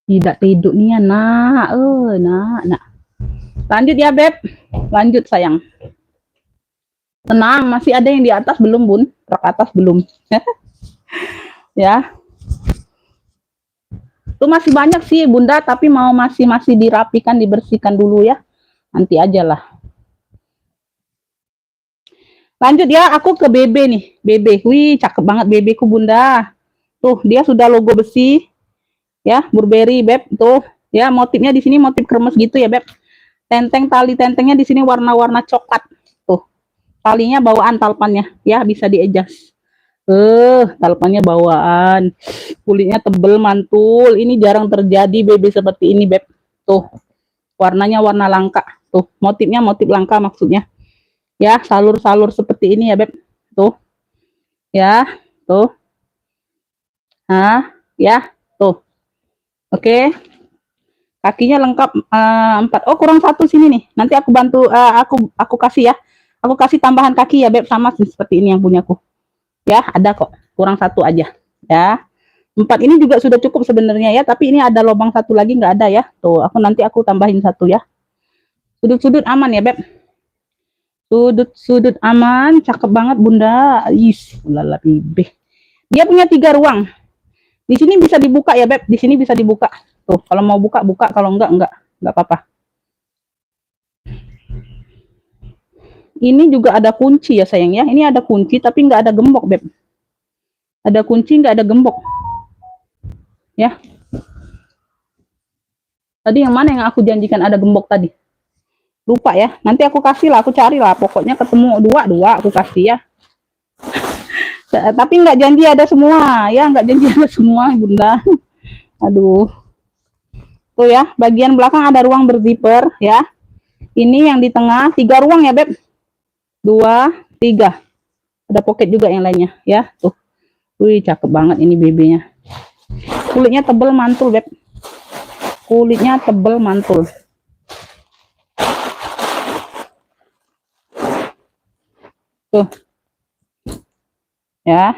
Tidak tidur nih ya, nak. Nak. Lanjut ya, Beb. Lanjut, sayang. Tenang, masih ada yang di atas belum, Bun? Rak atas belum. Ya. Itu masih banyak sih, Bunda, tapi mau masih dirapikan, dibersihkan dulu ya. Nanti aja lah. Lanjut ya, aku ke BB nih. BB. Wih, cakep banget BB ku, Bunda. Tuh, dia sudah logo besi. Ya, Burberry, Beb. Tuh, ya motifnya di sini motif kremes gitu ya, Beb. Tali tentengnya di sini warna-warna coklat. Tuh. Talinya bawaan talpannya, ya bisa di-adjust. Talpannya bawaan. Kulitnya tebel mantul. Ini jarang terjadi BB seperti ini, Beb. Tuh. Warnanya warna langka. Tuh, motifnya motif langka maksudnya. Ya, salur-salur seperti ini ya, Beb. Tuh. Ya, tuh. Nah, ya, tuh. Oke. Kakinya lengkap 4. Oh, kurang satu sini nih. Nanti aku bantu aku kasih ya. Aku kasih tambahan kaki ya, Beb, sama seperti ini yang punyaku. Ya, ada kok. Kurang satu aja. Ya. 4 ini juga sudah cukup sebenarnya ya, tapi ini ada lubang satu lagi nggak ada ya. Tuh, nanti aku tambahin satu ya. Sudut-sudut aman ya, Beb. Sudut-sudut aman, cakep banget, Bunda. Ulala bibih. Dia punya 3 ruang. Di sini bisa dibuka ya, Beb. Di sini bisa dibuka. Tuh, kalau mau buka, buka. Kalau enggak apa-apa. Ini juga ada kunci ya, sayang ya. Ini ada kunci, tapi nggak ada gembok, Beb. Ada kunci, nggak ada gembok. Ya. Tadi yang mana yang aku janjikan ada gembok tadi? Lupa ya. Nanti aku kasih lah, aku cari lah. Pokoknya ketemu dua aku kasih ya. Tapi nggak janji ada semua, ya nggak janji ada semua, Bunda. Aduh. Tuh ya, bagian belakang ada ruang berzipper ya. Ini yang di tengah 3 ruang ya, Beb. 2, 3. Ada pocket juga yang lainnya ya. Tuh. Wih, cakep banget ini BB-nya. Kulitnya tebel mantul, Beb. Kulitnya tebel mantul. Tuh. Ya.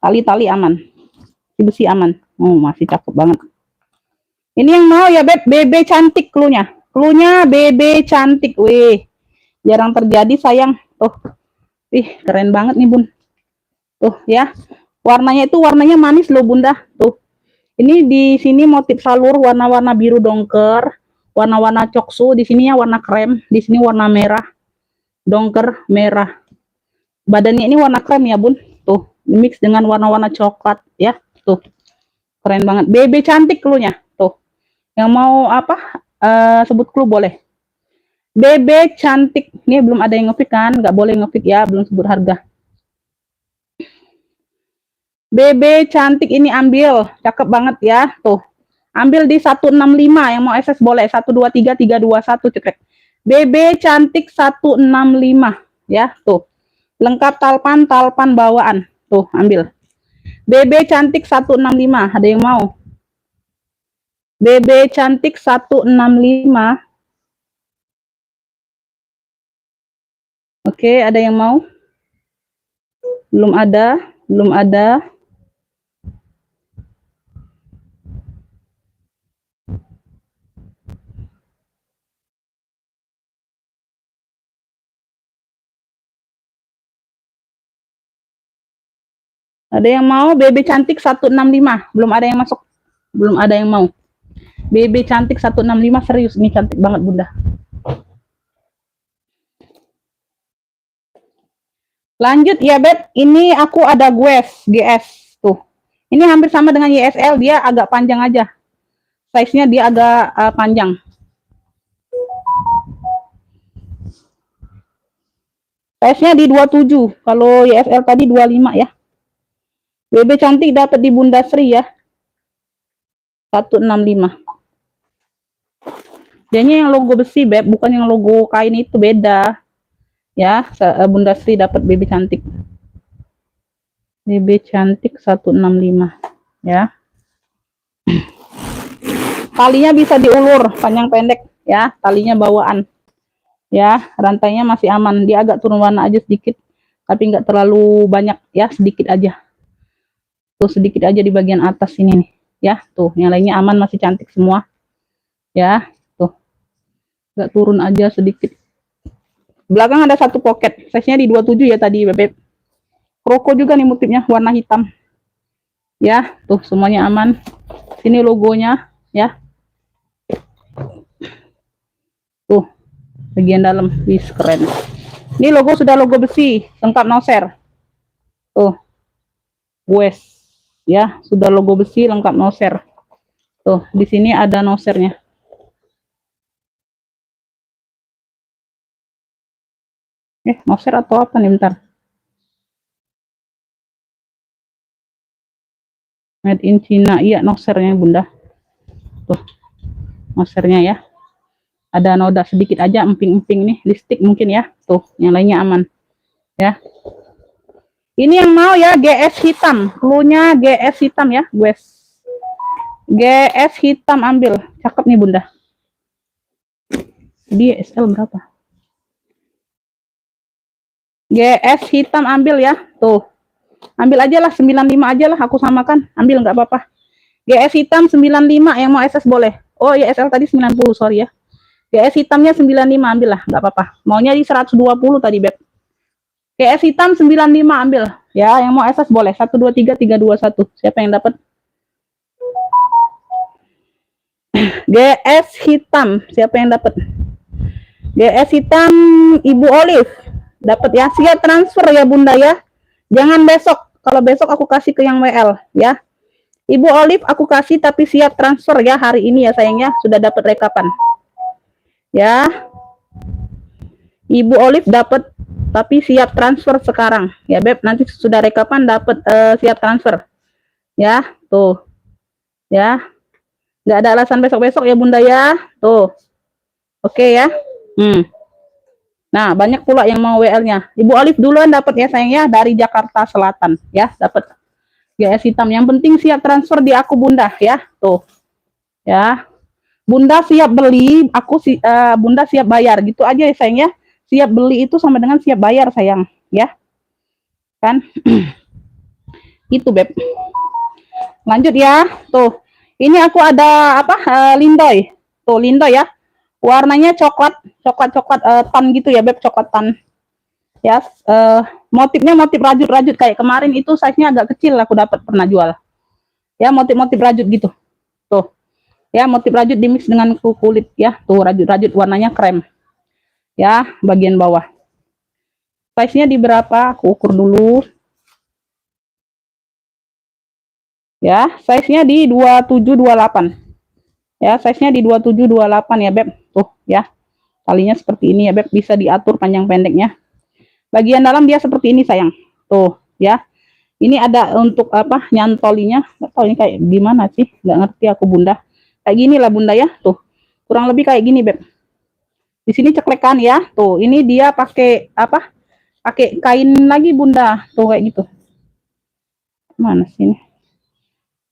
Tali-tali aman. Besi aman. Oh, masih cakep banget. Ini yang mau ya, Beb. BB cantik klunya. Klunya BB cantik. Wih. Jarang terjadi, sayang. Tuh. Ih, keren banget nih, Bun. Tuh ya. Warnanya itu warnanya manis loh, Bunda. Tuh. Ini di sini motif salur warna-warna biru dongker, warna-warna coksu, di sini ya warna krem, di sini warna merah. Dongker merah. Badannya ini warna krem ya, Bun. Tuh, mix dengan warna-warna coklat ya. Tuh. Keren banget. BB cantik klunya. Tuh. Yang mau apa? Sebut clue boleh. BB cantik. Ini belum ada yang ngepick kan? Nggak boleh ngepick ya, belum sebut harga. BB cantik ini ambil. Cakep banget ya. Tuh. Ambil di 165, yang mau SS boleh. 123 321 cekrek. BB cantik 165 ya, tuh. Lengkap talpan bawaan. Tuh, ambil. BB cantik 165, ada yang mau? BB cantik 165. Oke, ada yang mau? Belum ada, belum ada. Ada yang mau BB cantik 165? Belum ada yang masuk. Belum ada yang mau. BB cantik 165 serius, ini cantik banget Bunda. Lanjut ya Beb, ini aku ada GS tuh. Ini hampir sama dengan YSL, dia agak panjang aja. Size-nya dia agak panjang. Size-nya di 27, kalau YSL tadi 25 ya. BB cantik dapat di Bunda Sri ya. 165. Dianya yang logo besi Beb, bukan yang logo kain itu, beda. Ya, Bunda Sri dapat BB cantik. BB cantik 165 ya. Talinya bisa diulur panjang pendek ya, talinya bawaan. Ya, rantainya masih aman. Dia agak turun warna aja sedikit, tapi nggak terlalu banyak ya, sedikit aja. Tuh sedikit aja di bagian atas ini nih. Ya, tuh yang lainnya aman, masih cantik semua. Ya, tuh. Nggak turun aja sedikit. Belakang ada satu pocket, size-nya di 27 ya tadi Beb. Kroko juga nih motifnya, warna hitam. Ya, tuh semuanya aman. Sini logonya ya. Tuh, bagian dalam, wih keren. Ini logo sudah logo besi, lengkap noser. Tuh, Wes, ya sudah logo besi lengkap noser. Tuh, di sini ada nosernya. Noser atau apa nih, bentar. Made in China, iya nosernya Bunda. Tuh, nosernya ya. Ada noda sedikit aja, emping-emping nih, listrik mungkin ya. Tuh, yang lainnya aman. Ya. Ini yang mau ya, GS hitam. Cluenya GS hitam ya, guys. GS hitam ambil. Cakep nih Bunda. Dia SL berapa? GS hitam ambil ya. Tuh. Ambil aja lah, 95 aja lah, aku samakan. Ambil nggak apa-apa. GS hitam 95, yang mau SS boleh. Oh ya, SL tadi 90, sorry ya. GS hitamnya 95, ambil lah, nggak apa-apa. Maunya di 120 tadi Beb. GS hitam 95 ambil. Ya, yang mau SS boleh. 123 321. Siapa yang dapat? GS hitam. Siapa yang dapat? GS hitam Ibu Olive. Dapat ya. Siap transfer ya Bunda ya. Jangan besok. Kalau besok aku kasih ke yang WL ya. Ibu Olive aku kasih tapi siap transfer ya hari ini ya sayangnya. Sudah dapat rekapan. Ya. Ibu Olive dapat tapi siap transfer sekarang. Ya Beb, nanti sudah rekapan dapat siap transfer. Ya, tuh. Ya. Nggak ada alasan besok-besok ya Bunda ya. Tuh. Oke ya. Nah, banyak pula yang mau WL-nya. Ibu Olive duluan dapat ya sayangnya dari Jakarta Selatan ya, dapat GS hitam. Yang penting siap transfer di aku Bunda ya. Tuh. Ya. Bunda siap beli, aku Bunda siap bayar. Gitu aja ya sayangnya. Siap beli itu sama dengan siap bayar sayang, ya. Kan? Itu Beb. Lanjut ya. Tuh. Ini aku ada apa? Lindoy. Tuh, Lindoy ya. Warnanya coklat tan gitu ya Beb, coklat tan. Ya, motifnya motif rajut-rajut kayak kemarin itu, size-nya agak kecil aku dapat pernah jual. Ya, motif-motif rajut gitu. Tuh. Ya, motif rajut dimix dengan kulit ya. Tuh, rajut-rajut warnanya krem. Ya, bagian bawah. Size-nya di berapa? Aku ukur dulu. Ya, size-nya di 27 28. Ya, size-nya di 27 28 ya Beb. Tuh ya. Talinya seperti ini ya Beb, bisa diatur panjang pendeknya. Bagian dalam dia seperti ini sayang. Tuh ya. Ini ada untuk apa? Nyantolinya. Nggak tahu ini kayak gimana sih? Nggak ngerti aku Bunda. Kayak gini lah Bunda ya, tuh. Kurang lebih kayak gini, Beb. Di sini ceklekan ya. Tuh, ini dia pakai apa? Pakai kain lagi Bunda. Tuh kayak gitu. Mana sini?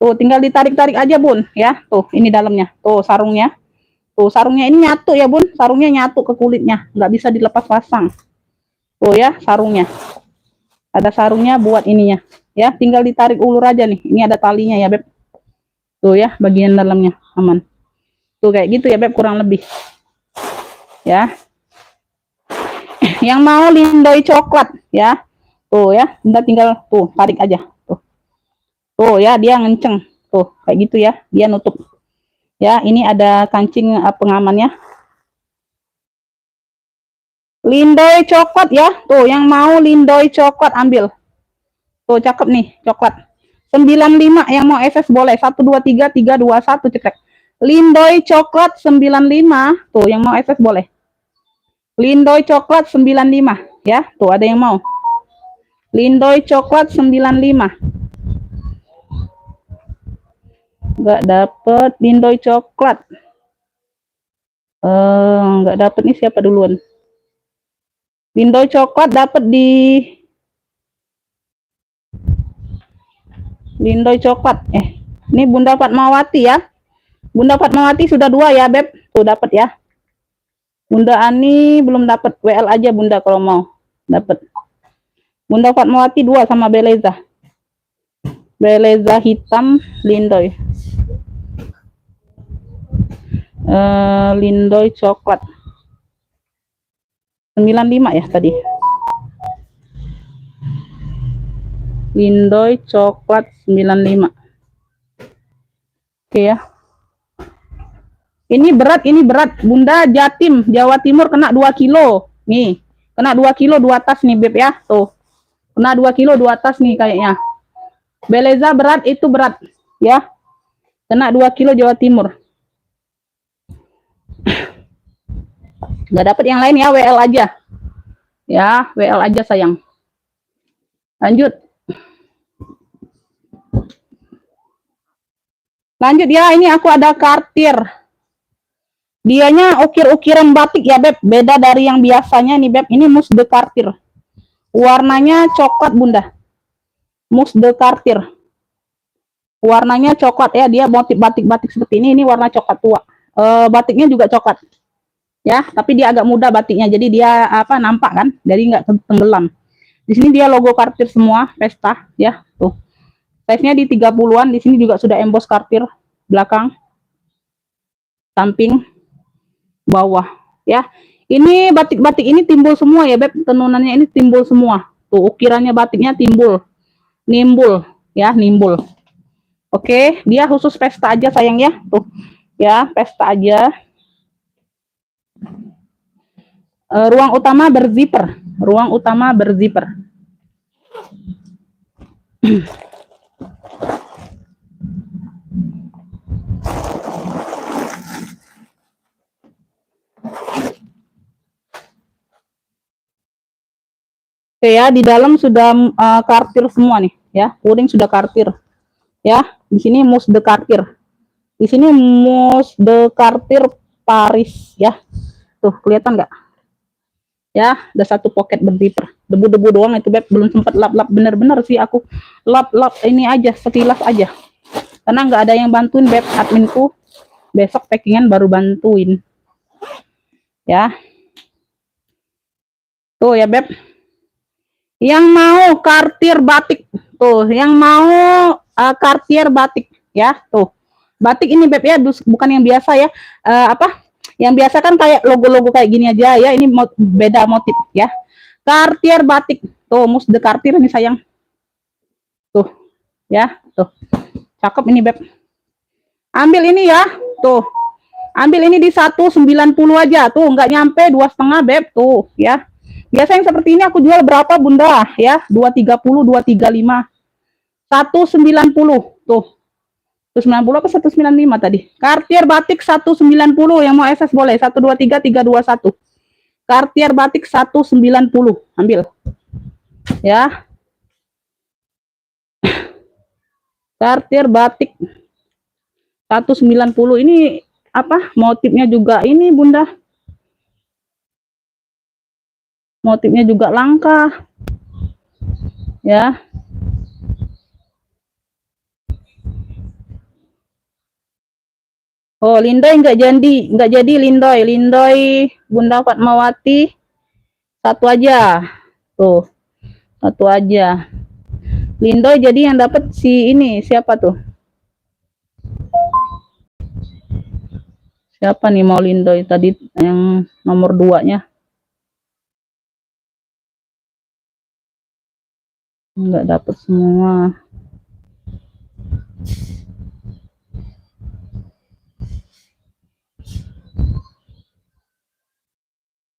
Tuh, tinggal ditarik-tarik aja, Bun, ya. Tuh, ini dalamnya. Tuh, sarungnya. Tuh, sarungnya ini nyatu ya, Bun. Sarungnya nyatu ke kulitnya. Nggak bisa dilepas pasang. Tuh ya, sarungnya. Ada sarungnya buat ininya. Ya, tinggal ditarik ulur aja nih. Ini ada talinya ya, Beb. Tuh ya, bagian dalamnya aman. Tuh kayak gitu ya, Beb, kurang lebih. Ya. Yang mau lindoi coklat ya. Tuh ya, Bunda tinggal tuh tarik aja. Tuh. Tuh ya, dia ngenceng. Tuh, kayak gitu ya. Dia nutup. Ya, ini ada kancing pengamannya. Lindoi coklat ya. Tuh, yang mau lindoi coklat ambil. Tuh, cakep nih, coklat. 95 yang mau SS boleh. 123 321 cekrek. Lindoi coklat 95. Tuh, yang mau SS boleh. Lindoi coklat 95 ya. Tuh, ada yang mau. Lindoi coklat 95. Enggak dapet lindoi coklat. Enggak dapet nih, siapa duluan? Lindoi coklat dapat di Lindoi coklat. Ini Bunda Fatmawati ya. Bunda Fatmawati sudah 2 ya, Beb. Tuh dapat ya. Bunda Ani belum dapat. WL aja Bunda kalau mau dapat. Bunda Fatmawati 2 sama Beleza. Beleza hitam lindoi. Lindoi coklat. 95 ya tadi. Lindoi coklat 95. Oke ya. Ini berat Bunda Jatim, Jawa Timur kena 2 kilo. Nih, kena 2 kilo 2 tas nih, Beb ya. Tuh. Kena 2 kilo 2 tas nih kayaknya. Beleza berat itu berat ya. Kena 2 kilo Jawa Timur. Nggak dapat yang lain ya, WL aja. Ya, WL aja sayang. Lanjut. Lanjut ya, ini aku ada Cartier. Dianya ukir-ukiran batik ya, Beb. Beda dari yang biasanya nih, Beb. Ini Mousse de Cartier. Warnanya coklat, Bunda. Mousse de Cartier. Warnanya coklat ya, dia motif batik-batik seperti ini warna coklat tua. Batiknya juga coklat. Ya, tapi dia agak muda batiknya. Jadi dia apa nampak kan? Jadi nggak tenggelam. Di sini dia logo Cartier semua, pesta ya, tuh. Size-nya di 30-an, di sini juga sudah emboss Cartier belakang, samping, bawah ya. Ini batik-batik ini timbul semua ya, Beb. Tenunannya ini timbul semua. Tuh, ukirannya batiknya nimbul ya, nimbul. Oke, dia khusus pesta aja sayang ya. Tuh. Ya, pesta aja. Ruang utama berzipper. Ruang utama berzipper. Oke ya, di dalam sudah Cartier semua nih ya. Kuning sudah Cartier. Ya, di sini Mousse de Cartier. Di sini Mousse de Cartier Paris ya. Tuh, kelihatan nggak? Ya, ada 1 pocket berzipper. Debu-debu doang itu, Beb. Belum sempat lap-lap bener-bener sih aku. Lap-lap ini aja, sekilas aja. Karena nggak ada yang bantuin, Beb. Adminku besok packingan baru bantuin. Ya. Tuh ya, Beb. Yang mau Cartier batik. Tuh, yang mau Cartier batik ya, tuh. Batik ini, Beb ya, bukan yang biasa ya. Apa? Yang biasa kan kayak logo-logo kayak gini aja ya. Ini beda motif ya. Cartier batik. Tuh, Mousse de Cartier nih sayang. Tuh. Ya, tuh. Cakep ini, Beb. Ambil ini ya. Tuh. Ambil ini di 190 aja. Tuh, nggak nyampe 2,5, Beb. Tuh, ya. Biasa yang seperti ini aku jual berapa, Bunda? Ya, 230, 235. 190. Tuh. 190 apa 195 tadi? Cartier batik 190 yang mau SS boleh. 123 321. Cartier batik 190. Ambil. Ya. Cartier batik 190 ini apa? Motifnya juga ini Bunda. Motifnya juga langka. Ya. Oh, Lindoy nggak jadi Lindoy Bunda Fatmawati satu aja. Tuh, satu aja. Lindoy jadi yang dapat si ini siapa tuh? Siapa nih mau Lindoy tadi yang nomor 2-nya? Nggak dapat semua.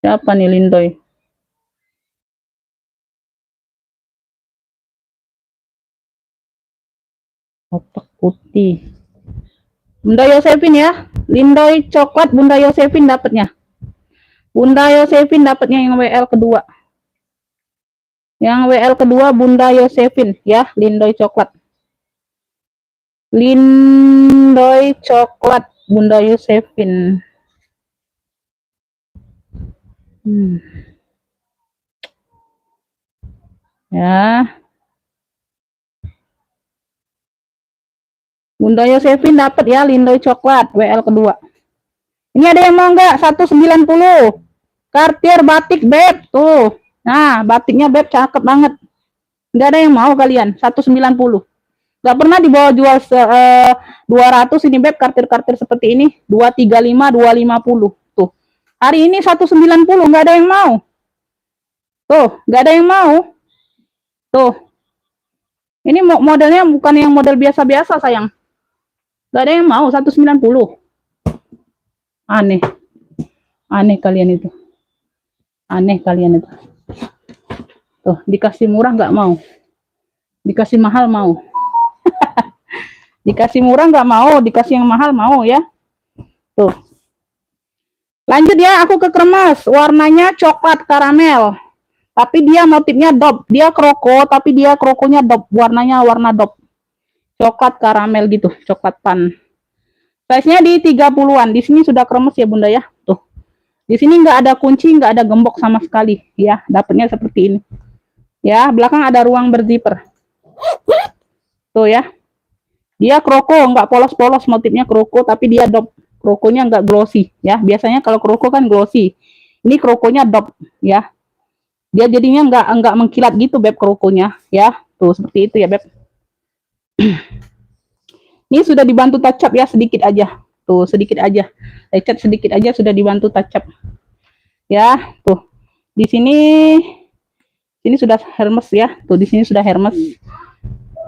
Siapa nih Lindoy? Otak putih. Bunda Yosefin ya. Lindoy coklat Bunda Yosefin dapatnya. Bunda Yosefin dapatnya yang WL kedua. Yang WL kedua Bunda Yosefin ya, Lindoy coklat. Lindoy coklat Bunda Yosefin. Ya. Bunda Yosefin dapat ya Lindoy coklat WL kedua. Ini ada yang mau nggak? 190. Cartier batik beb tuh. Nah, batiknya beb cakep banget. Nggak ada yang mau kalian? 190. Nggak pernah dibawa jual 200 ini beb, Cartier seperti ini. 235, 250 tuh. Hari ini 190 nggak ada yang mau. Tuh, nggak ada yang mau. Tuh. Ini modelnya bukan yang model biasa-biasa sayang. Nggak ada yang mau 190. Aneh. Aneh kalian itu. Aneh kalian itu. Tuh, dikasih murah nggak mau. Dikasih mahal mau. Dikasih murah nggak mau, dikasih yang mahal mau ya. Tuh. Lanjut ya, aku ke kremes. Warnanya coklat karamel. Tapi dia motifnya dop. Dia kroko, tapi dia krokonya dop. Warnanya warna dop. Coklat karamel gitu, coklat pan. Size-nya di 30-an. Di sini sudah kremes ya Bunda ya. Tuh. Di sini nggak ada kunci, nggak ada gembok sama sekali ya. Dapatnya seperti ini. Ya, belakang ada ruang berzipper. Tuh ya. Dia kroko, nggak polos-polos, motifnya kroko, tapi dia dop. Krokonya nggak glossy ya. Biasanya kalau kroko kan glossy. Ini krokonya dop ya. Dia jadinya nggak mengkilat gitu beb krokonya ya. Tuh seperti itu ya beb. Ini sudah dibantu touch up ya sedikit aja. Tuh sedikit aja. Lecet sedikit aja sudah dibantu touch up. Ya, tuh. Di sini sudah Hermes ya. Tuh di sini sudah Hermes.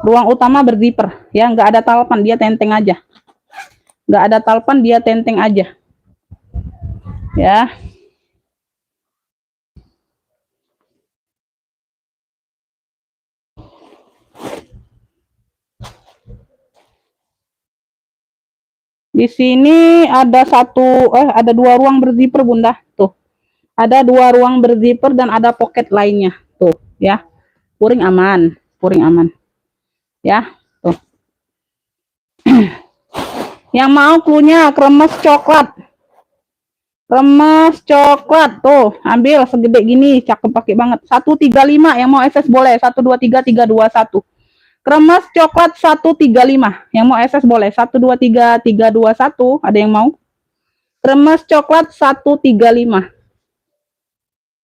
Ruang utama berzipper ya, nggak ada talpan, dia tenteng aja. Nggak ada talpan, dia tenteng aja. Ya. Di sini ada ada 2 ruang berzipper Bunda. Tuh. Ada 2 ruang berzipper dan ada pocket lainnya. Tuh, ya. Puring aman, puring aman. Ya, tuh. Yang mau cluenya kremes coklat. Kremes coklat tuh, ambil segede gini, cakep pakai banget. 135 yang mau SS boleh, 123 321. Kremes coklat 135. Yang mau SS boleh, 123 321. Ada yang mau? Kremes coklat 135.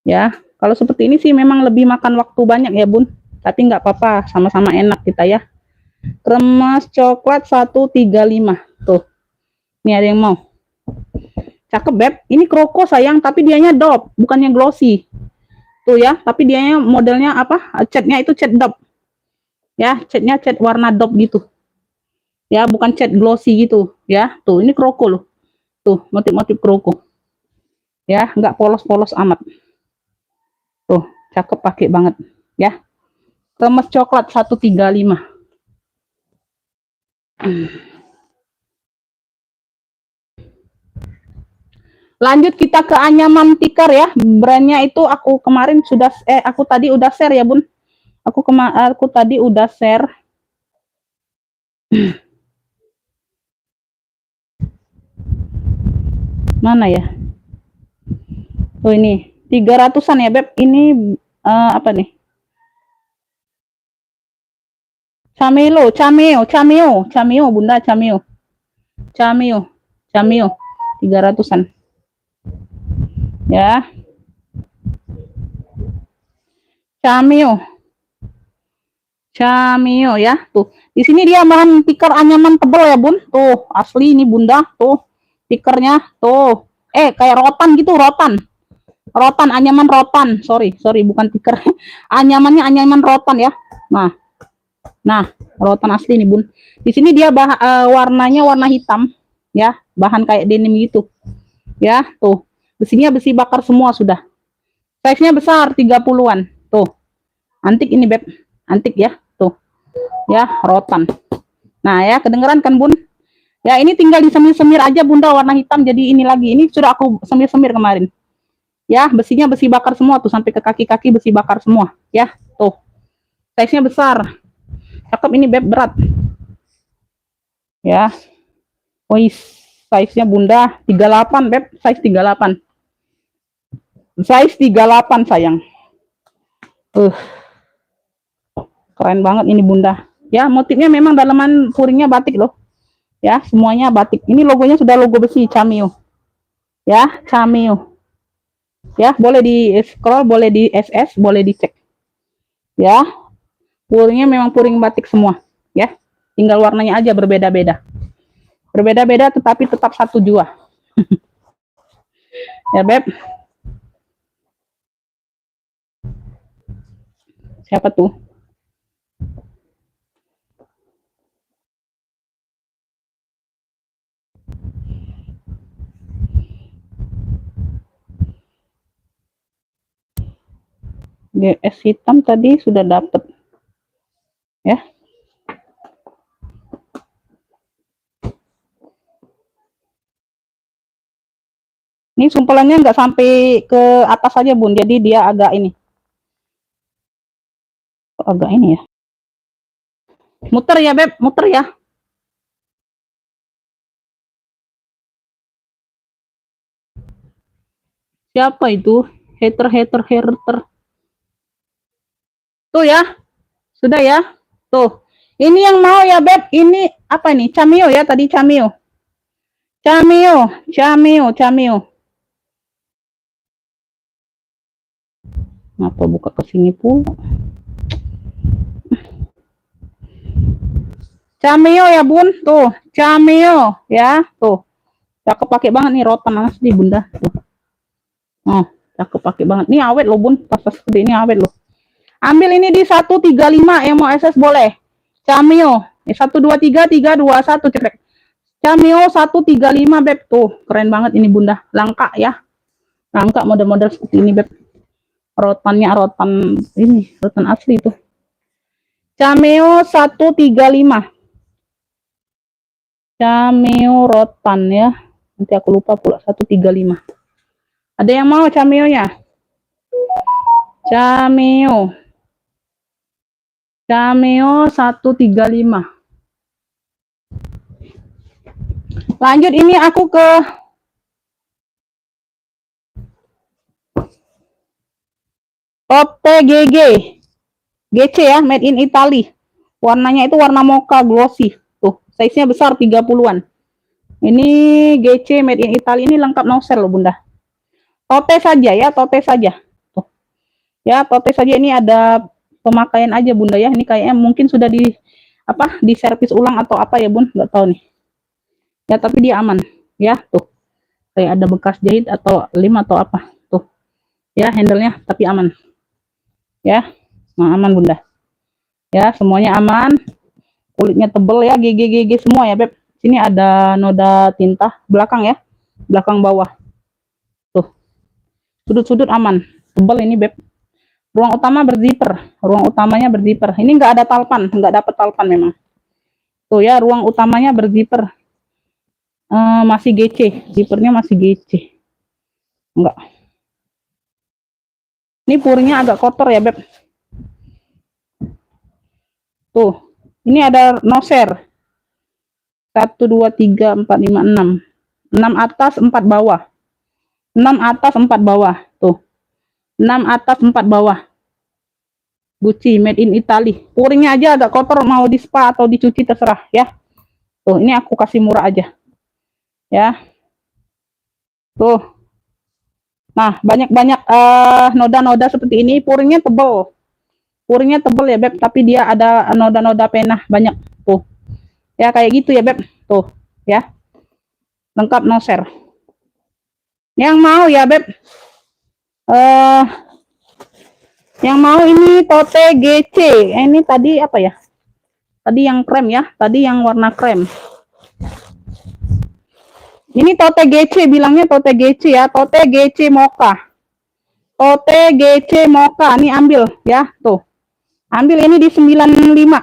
Ya, kalau seperti ini sih memang lebih makan waktu banyak ya, Bun. Tapi nggak apa-apa, sama-sama enak kita ya. Kremes coklat 135. Tuh. Ini ada yang mau. Cakep, Beb. Ini kroko sayang, tapi dianya dop, bukannya glossy. Tuh ya, tapi dianya modelnya apa? Catnya itu cat dop. Ya, catnya cat warna dop gitu. Ya, bukan cat glossy gitu. Ya, tuh ini kroko loh. Tuh, motif-motif kroko. Ya, nggak polos-polos amat. Tuh, cakep pakai banget. Ya. Kremes coklat 135. Lanjut kita ke anyaman tikar ya. Brandnya itu aku kemarin sudah aku tadi udah share ya, Bun. Aku tadi udah share. Mana ya? Oh ini 300-an ya Beb. Ini apa nih? Cameo Bunda, cameo 300-an ya. Cameo ya. Tuh. Di sini dia bahan tikar anyaman tebel ya, Bun. Tuh, asli ini Bunda. Tuh, tikernya tuh. Kayak rotan gitu, rotan. Rotan, anyaman rotan. Sorry, bukan tiker. Anyamannya anyaman rotan ya. Nah, rotan asli nih, Bun. Di sini dia warnanya warna hitam ya, bahan kayak denim gitu. Ya, tuh. Besinya besi bakar semua sudah. Size-nya besar 30-an. Tuh. Antik ini, Beb. Antik ya. Tuh. Ya, rotan. Nah, ya, kedengeran kan, Bun? Ya, ini tinggal disemir-semir aja, Bunda, warna hitam jadi ini lagi. Ini sudah aku semir-semir kemarin. Ya, besinya besi bakar semua tuh, sampai ke kaki-kaki besi bakar semua. Ya, tuh. Size-nya besar. Cakep ini, Beb, berat. Ya. Wih, size-nya Bunda 38, Beb, size 38. Size 38, sayang. Keren banget ini Bunda. Ya, motifnya memang dalaman puringnya batik loh. Ya, semuanya batik. Ini logonya sudah logo besi Cameo. Ya, Cameo. Ya, boleh di scroll, boleh di SS, boleh dicek. Ya. Puringnya memang puring batik semua, ya. Tinggal warnanya aja berbeda-beda. Berbeda-beda tetapi tetap satu jua. Ya, Beb. Siapa tuh? GS hitam tadi sudah dapet. Ya. Ini sumpelannya nggak sampai ke atas aja, Bun. Jadi dia agak ini. Agak ini ya. Muter ya, Beb. Muter ya. Siapa itu? Hater. Tuh ya. Sudah ya. Tuh. Ini yang mau ya, Beb. Ini apa nih? Cameo ya, tadi Cameo. Cameo. Ngapa buka ke sini pula? Cameo ya, Bun. Tuh, Cameo ya. Tuh. Cakep pakai banget nih rotan asli, Bunda. Tuh. Oh, cakep pakai banget. Ini awet loh, Bun. Pas seperti ini awet loh. Ambil ini di 135 yang mau SS boleh. Cameo. 123 321 cekrek. Cameo 135, Beb. Tuh, keren banget ini Bunda. Langka ya. Langka model-model seperti ini, Beb. Rotannya rotan ini, rotan asli tuh. Cameo 135. Cameo rotan ya. Nanti aku lupa pula 135. Ada yang mau cameo-nya? Cameo 135. Lanjut ini aku ke Tote GC ya, made in Italy. Warnanya itu warna mocha glossy. Tuh, size-nya besar 30-an. Ini GC made in Italy, ini lengkap noser loh Bunda. Tote saja ya, tote saja. Tuh. Ya, tote saja, ini ada pemakaian aja Bunda ya. Ini kayaknya mungkin sudah di servis ulang atau apa ya Bun, nggak tahu nih. Ya, tapi dia aman. Ya, tuh. Kayak ada bekas jahit atau lem atau apa. Tuh. Ya, handle-nya tapi aman. Ya, nah, aman Bunda. Ya, semuanya aman. Kulitnya tebel ya, GG semua ya, Beb. Sini ada noda tinta belakang ya. Belakang bawah. Tuh. Sudut-sudut aman. Tebel ini, Beb. Ruang utama berzipper. Ruang utamanya berzipper. Ini nggak ada talpan, nggak dapat talpan memang. Tuh ya, ruang utamanya berzipper. Masih GC, zippernya masih GC. Enggak. Ini puringnya agak kotor ya, Beb. Tuh, ini ada noser. 1, 2, 3, 4, 5, 6. 6 atas, 4 bawah. 6 atas 4 bawah. Tuh. 6 atas 4 bawah. Gucci made in Italy. Puringnya aja agak kotor, mau di spa atau dicuci terserah ya. Tuh, ini aku kasih murah aja. Ya. Tuh. Nah, banyak-banyak noda-noda seperti ini, puringnya tebal. Puringnya tebal ya, Beb, tapi dia ada noda-noda penah banyak. Tuh. Ya kayak gitu ya, Beb. Tuh, ya. Lengkap no share. Yang mau ya, Beb. Yang mau ini tote GC. Ini tadi apa ya? Tadi yang krem ya, tadi yang warna krem. Ini tote GC, bilangnya tote GC ya, tote GC mocha. Tote GC mocha, ini ambil ya, tuh. Ambil ini di 95.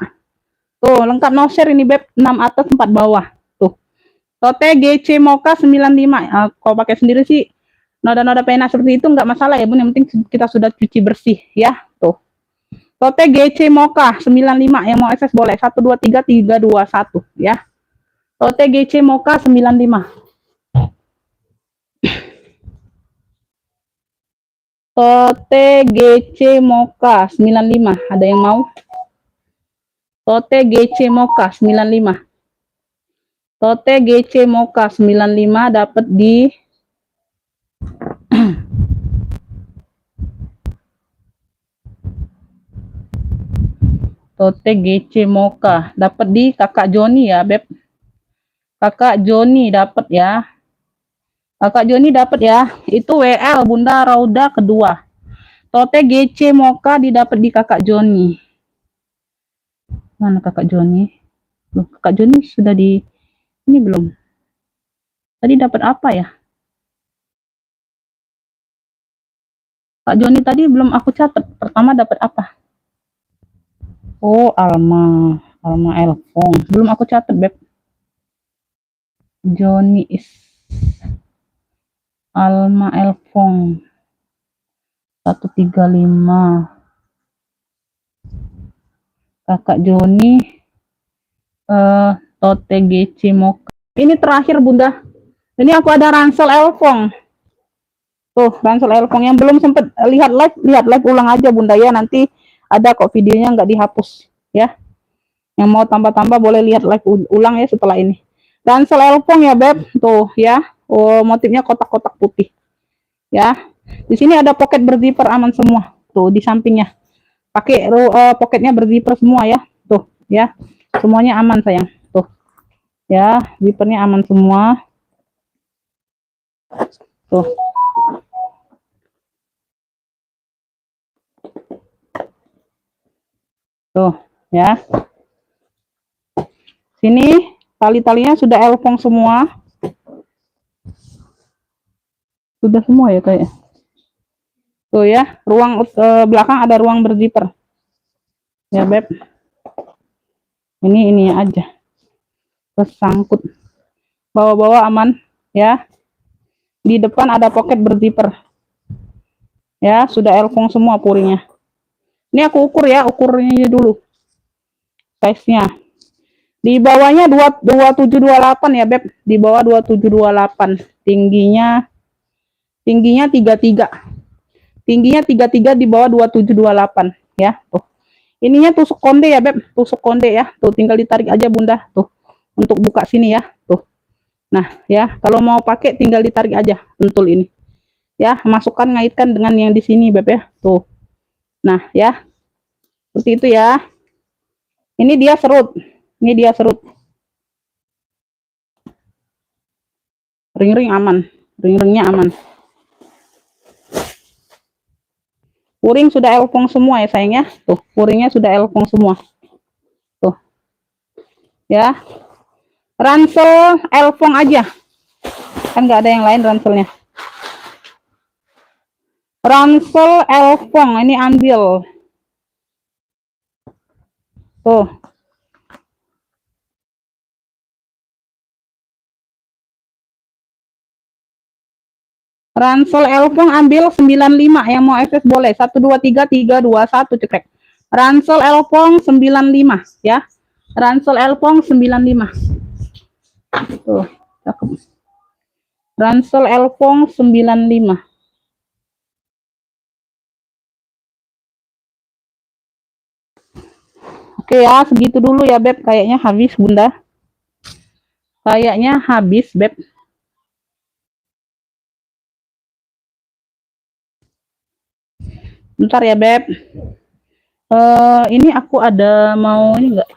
Tuh, lengkap no share ini, Beb, 6 atas 4 bawah. Tuh. Tote GC mocha 95. Kalau pakai sendiri sih noda-noda pena seperti itu nggak masalah ya, Bun. Yang penting kita sudah cuci bersih ya, tuh. Tote GC mocha 95, yang mau akses boleh 123321 ya. Tote GC mocha 95. Tote GC mocha 95. Ada yang mau? Tote GC mocha 95. Tote GC mocha 95 dapat di Tote GC mocha dapat di Kakak Joni ya, Beb. Kakak Joni dapat ya. Kakak Joni dapat ya. Itu WL Bunda Rauda kedua. Tote GC mocha didapat di Kakak Joni. Mana Kakak Joni? Loh, Kakak Joni sudah di ini belum? Tadi dapat apa ya? Kak Joni tadi belum aku catat. Pertama dapat apa? Oh, Alma Elfong. Belum aku catat, Beb. Joni is Alma Elfong 135. Kakak Joni Tote GC mocha. Ini terakhir, Bunda. Ini aku ada ransel Elfong. Tuh, ransel Elfong yang belum sempat lihat live ulang aja, Bunda ya. Nanti ada kok videonya, nggak dihapus ya. Yang mau tambah-tambah boleh lihat live ulang ya setelah ini. Ransel Elfong ya, Beb. Tuh ya. Oh, motifnya kotak-kotak putih. Ya. Di sini ada pocket berzipper aman semua. Tuh di sampingnya. Pakai pocketnya berzipper semua ya. Tuh ya. Semuanya aman sayang. Tuh. Ya, zippernya aman semua. Tuh. Tuh, ya. Sini tali-talinya sudah Elfong semua. Sudah semua ya kayak. Tuh ya, ruang belakang ada ruang berzipper. Ya, Beb. Ini aja. Tersangkut. Bawa-bawa aman ya. Di depan ada pocket berzipper. Ya, sudah Elfong semua puringnya. Ini aku ukur ya, ukurnya dulu. Size-nya. Di bawahnya 2728 ya, Beb. Di bawah 2728. Tingginya 33. Tingginya 33 di bawah 2728 ya. Tuh. Ininya tusuk konde ya, Beb. Tusuk konde ya. Tuh tinggal ditarik aja, Bunda. Tuh. Untuk buka sini ya. Tuh. Nah, ya, kalau mau pakai tinggal ditarik aja pentul ini. Ya, masukkan ngaitkan dengan yang di sini, Beb ya. Tuh. Nah, ya. Seperti itu ya. Ini dia serut. Ini dia serut. Ring-ring aman. Ring-ringnya aman. Puring sudah Elfong semua ya sayang ya. Tuh, puringnya sudah Elfong semua. Tuh. Ya. Ransel Elfong aja. Kan nggak ada yang lain ranselnya. Ransel Elfong ini ambil. Tuh. Ransel Elfong ambil 95, yang mau akses boleh 123321 cekrek. Ransel Elfong 95 ya. Ransel Elfong 95. Tuh, cakep. Ransel Elfong 95. Oke ya, segitu dulu ya Beb. Kayaknya habis Bunda. Kayaknya habis Beb. Bentar ya Beb. Ini aku ada mau ini enggak?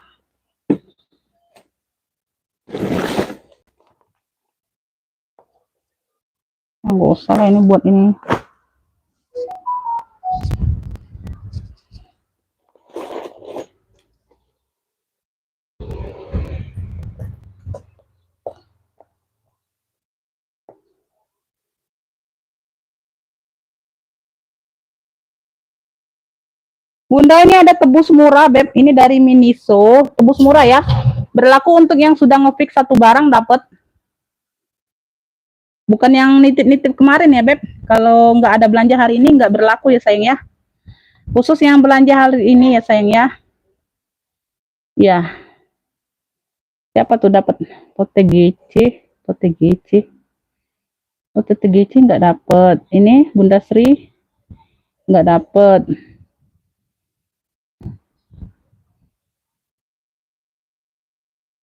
Enggak usah lah ini buat ini. Bunda ini ada tebus murah Beb. Ini dari Miniso, tebus murah ya. Berlaku untuk yang sudah ngefix satu barang dapat. Bukan yang nitip-nitip kemarin ya Beb. Kalau nggak ada belanja hari ini nggak berlaku ya sayang ya. Khusus yang belanja hari ini ya sayang ya. Ya. Siapa tuh dapat? OTGC nggak dapat. Ini Bunda Sri nggak dapat.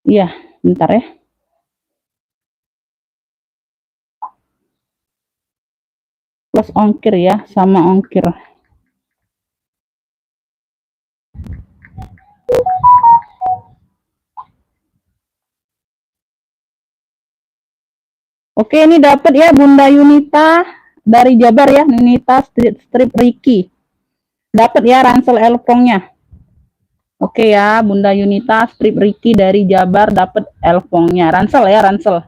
Iya, bentar ya. Plus ongkir ya, sama ongkir. Oke, ini dapat ya Bunda Yunita dari Jabar ya, Yunita strip Ricky. Dapat ya ransel elfongnya. Oke ya, Bunda Yunita strip Ricky dari Jabar dapat elfongnya. Ransel ya, ransel.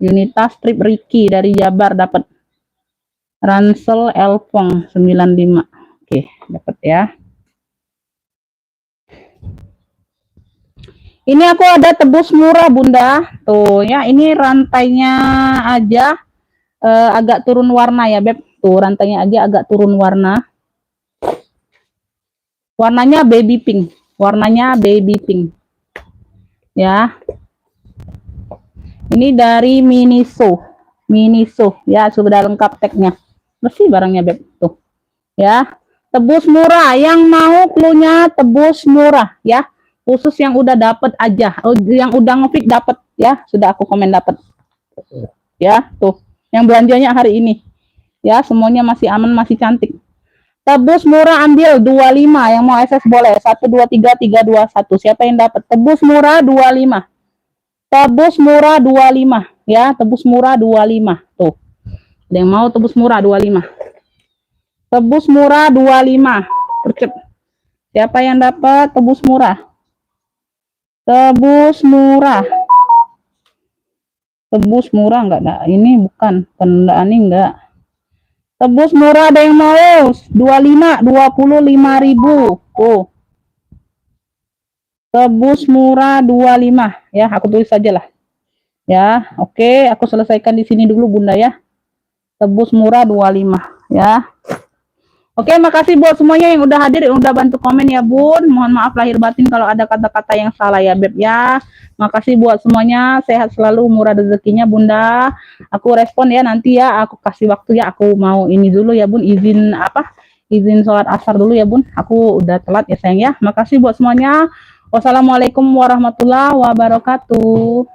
Yunita strip Ricky dari Jabar dapat ransel elfong 95. Oke, dapat ya. Ini aku ada tebus murah Bunda. Tuh ya, ini rantainya aja agak turun warna ya Beb. Tuh rantainya aja agak turun warna. Warnanya baby pink. Ya. Ini dari Miniso ya, sudah lengkap tagnya. Bersih barangnya Beb. Tuh. Ya. Tebus murah, yang mau cluenya tebus murah ya. Khusus yang udah dapat aja. Yang udah ngefix dapat ya, sudah aku komen dapat. Ya, tuh. Yang belanjanya hari ini. Ya, semuanya masih aman, masih cantik. Tebus murah ambil 25, yang mau SS boleh. 1 2 3 3 2 1. Siapa yang dapat? Tebus murah 25. Tebus murah 25 ya, tebus murah 25. Tuh. Ada yang mau tebus murah 25. Tebus murah 25. Percep. Siapa yang dapat tebus murah? Tebus murah. Tebus murah enggak ada. Ini bukan penundaan ini enggak. Tebus murah ada yang mau 25 25.000. Tuh. Tebus murah 25 ya, aku tulis saja lah. Ya, oke, aku selesaikan di sini dulu Bunda ya. Tebus murah 25 ya. Oke, makasih buat semuanya yang udah hadir, yang udah bantu komen ya Bun. Mohon maaf lahir batin kalau ada kata-kata yang salah ya Beb ya. Makasih buat semuanya, sehat selalu, murah rezekinya Bunda. Aku respon ya nanti ya, aku kasih waktu ya. Aku mau ini dulu ya Bun, izin apa? Izin sholat asar dulu ya Bun. Aku udah telat ya sayang ya. Makasih buat semuanya. Wassalamualaikum warahmatullahi wabarakatuh.